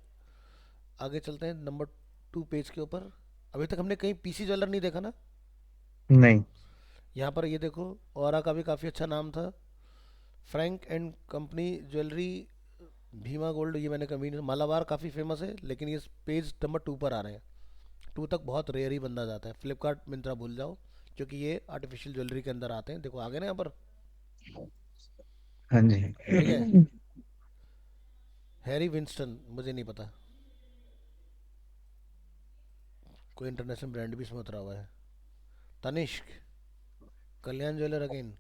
आगे चलते हैं नंबर 2 पेज के ऊपर। अभी तक हमने कहीं पीसी ज्वेलर नहीं देखा ना। नहीं। यहाँ पर ये देखो, औरा का भी काफ़ी अच्छा नाम था, Frank and company jewellery, Bhima gold, ये मैंने कभी नहीं। मालाबार काफ़ी फेमस है, लेकिन ये पेज नंबर 2 पर आ रहे हैं। 2 तक बहुत रेयर ही बंदा जाता है। फ्लिपकार्ट मिंत्रा भूल जाओ, क्योंकि ये आर्टिफिशियल ज्वेलरी के अंदर आते हैं। देखो आगे ना यहाँ पर, हाँ जी। ठीक है। हैरी विंस्टन मुझे नहीं पता, कोई इंटरनेशनल ब्रांड भी इसमें उतरा हुआ है। तनिष्क, कल्याण ज्वेलर अगेन,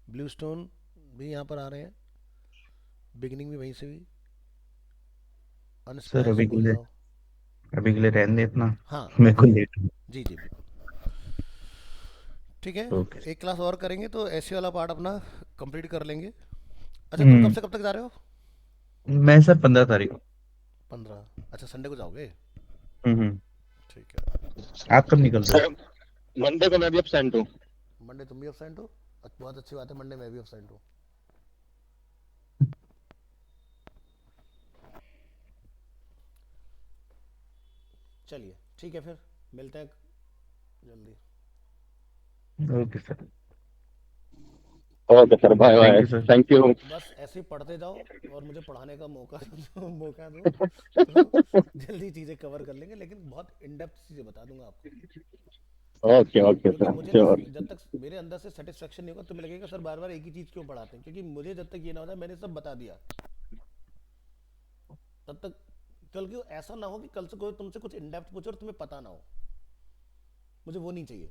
ब्लू स्टोन भी यहाँ पर आ रहे हैं, बिगनिंग भी वहीं से भी। सर अनस्प्लैश भूल जाओ। अभी के लिए रहने दे इतना, हाँ मेरे को अभी, लेट। जी जी, ठीक है। ओके। एक क्लास और करेंगे तो ऐसे वाला पार्ट अपना कंप्लीट कर लेंगे। अच्छा, तुम कब हम्म। से कब तक जा रहे हो? मैं सर 15 तारीख को। 15? अच्छा, संडे को जाओगे? हम्म। ठीक है। आप कब निकल रहे सर मंडे को मैं भी absent हूँ। मंडे तुम भी absent हो? बहुत अच्छी बात है, मंडे मैं भी absent हूँ। चलिए ठीक है, फिर मिलते हैं जल्दी। हो? Okay sir. Okay sir, bye thank bye. You sir. Thank you. बस ऐसे ही पढ़ते जाओ और मुझे पढ़ाने का मौका दो, मौका दो, तो जल्दी चीज़ें कवर कर लेंगे, लेकिन बहुत इन डेप्थ चीज़ें बता दूंगा आपको। ओके ओके क्योंकि सर, मुझे ना, श्योर। जब तक मेरे अंदर से सेटिस्फेक्शन नहीं होगा, तुम्हें लगेगा सर बार बार एक ही चीज़ क्यों पढ़ाते हैं, क्योंकि मुझे जब तक ये ना होता मैंने सब बता दिया, तब तक कल को ऐसा ना हो कि कल से कोई तुमसे कुछ इन डेप्थ पूछे और तुम्हें पता ना हो। मुझे वो नहीं चाहिए।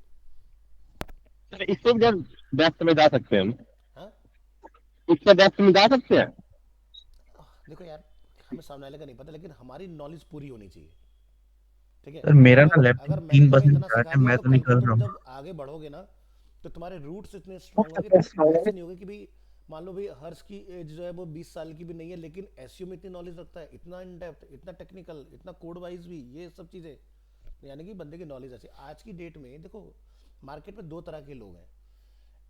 सर इससे भी डेप्थ में जा सकते हैं हम? हाँ, इससे डेप्थ में जा सकते हैं? देखो यार, हमें सामने वाले का नहीं पता, लेकिन हमारी नॉलेज पूरी होनी चाहिए। ठीक है, सर अगर मेरा मैं ना लैपटॉप अगर मैंने तीन तुम्हें परसेंट इतना चार्ज सिखा है, दिया मैं तो तो कल को निकल रहा तुम हूँ। जब आगे बढ़ोगे ना, तो तुम्हारे रूट्स इतने स्ट्रांग होंगे। तुम ऐसे नहीं होगे कि भाई मान लो भाई हर्ष की एज जो है वो 20 साल की भी नहीं है, लेकिन एसईओ में इतनी नॉलेज रखता है, इतना इन डेप्थ, इतना टेक्निकल, इतना कोड वाइज भी, ये सब चीज़ें, यानी कि बंदे की नॉलेज ऐसी। आज की डेट में देखो, मार्केट में दो तरह के लोग हैं।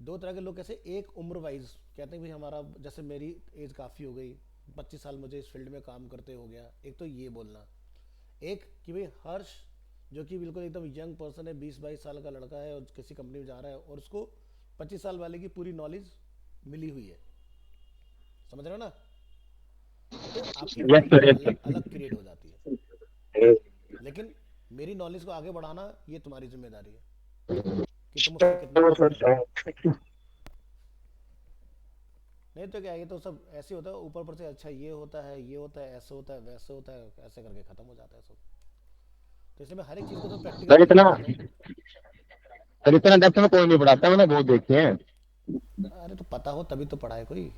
दो तरह के लोग कैसे? एक उम्र वाइज कहते हैं भाई हमारा, जैसे मेरी एज काफ़ी हो गई, 25 साल मुझे इस फील्ड में काम करते हो गया, एक तो ये बोलना। एक कि भाई हर्ष जो कि बिल्कुल एकदम यंग पर्सन है, 20-22 साल का लड़का है और किसी कंपनी में जा रहा है, और उसको 25 साल वाले की पूरी नॉलेज मिली हुई है। समझ रहे हो ना? तो आपकी यस वैल्यू सर, यस अलग अलग क्रिएट हो जाती है। सर। लेकिन मेरी नॉलेज को आगे बढ़ाना ये तुम्हारी जिम्मेदारी है कि तुम उस पर कितना काम कर रहे हो। नहीं तो क्या, ये तो सब ऐसे होता है ऊपर पर से, अच्छा ये होता है, ये होता है, ऐसे होता है, वैसे होता है, ऐसे करके खत्म हो जाता है सब। तो इसलिए मैं हर एक चीज़ को तो प्रैक्टिकल सर करके इतना बताता हूँ। सर इतना डेप्थ में कोई नहीं पढ़ाता, मैंने बहुत देखे हैं। अरे तो पता हो तभी तो पढ़ाए कोई।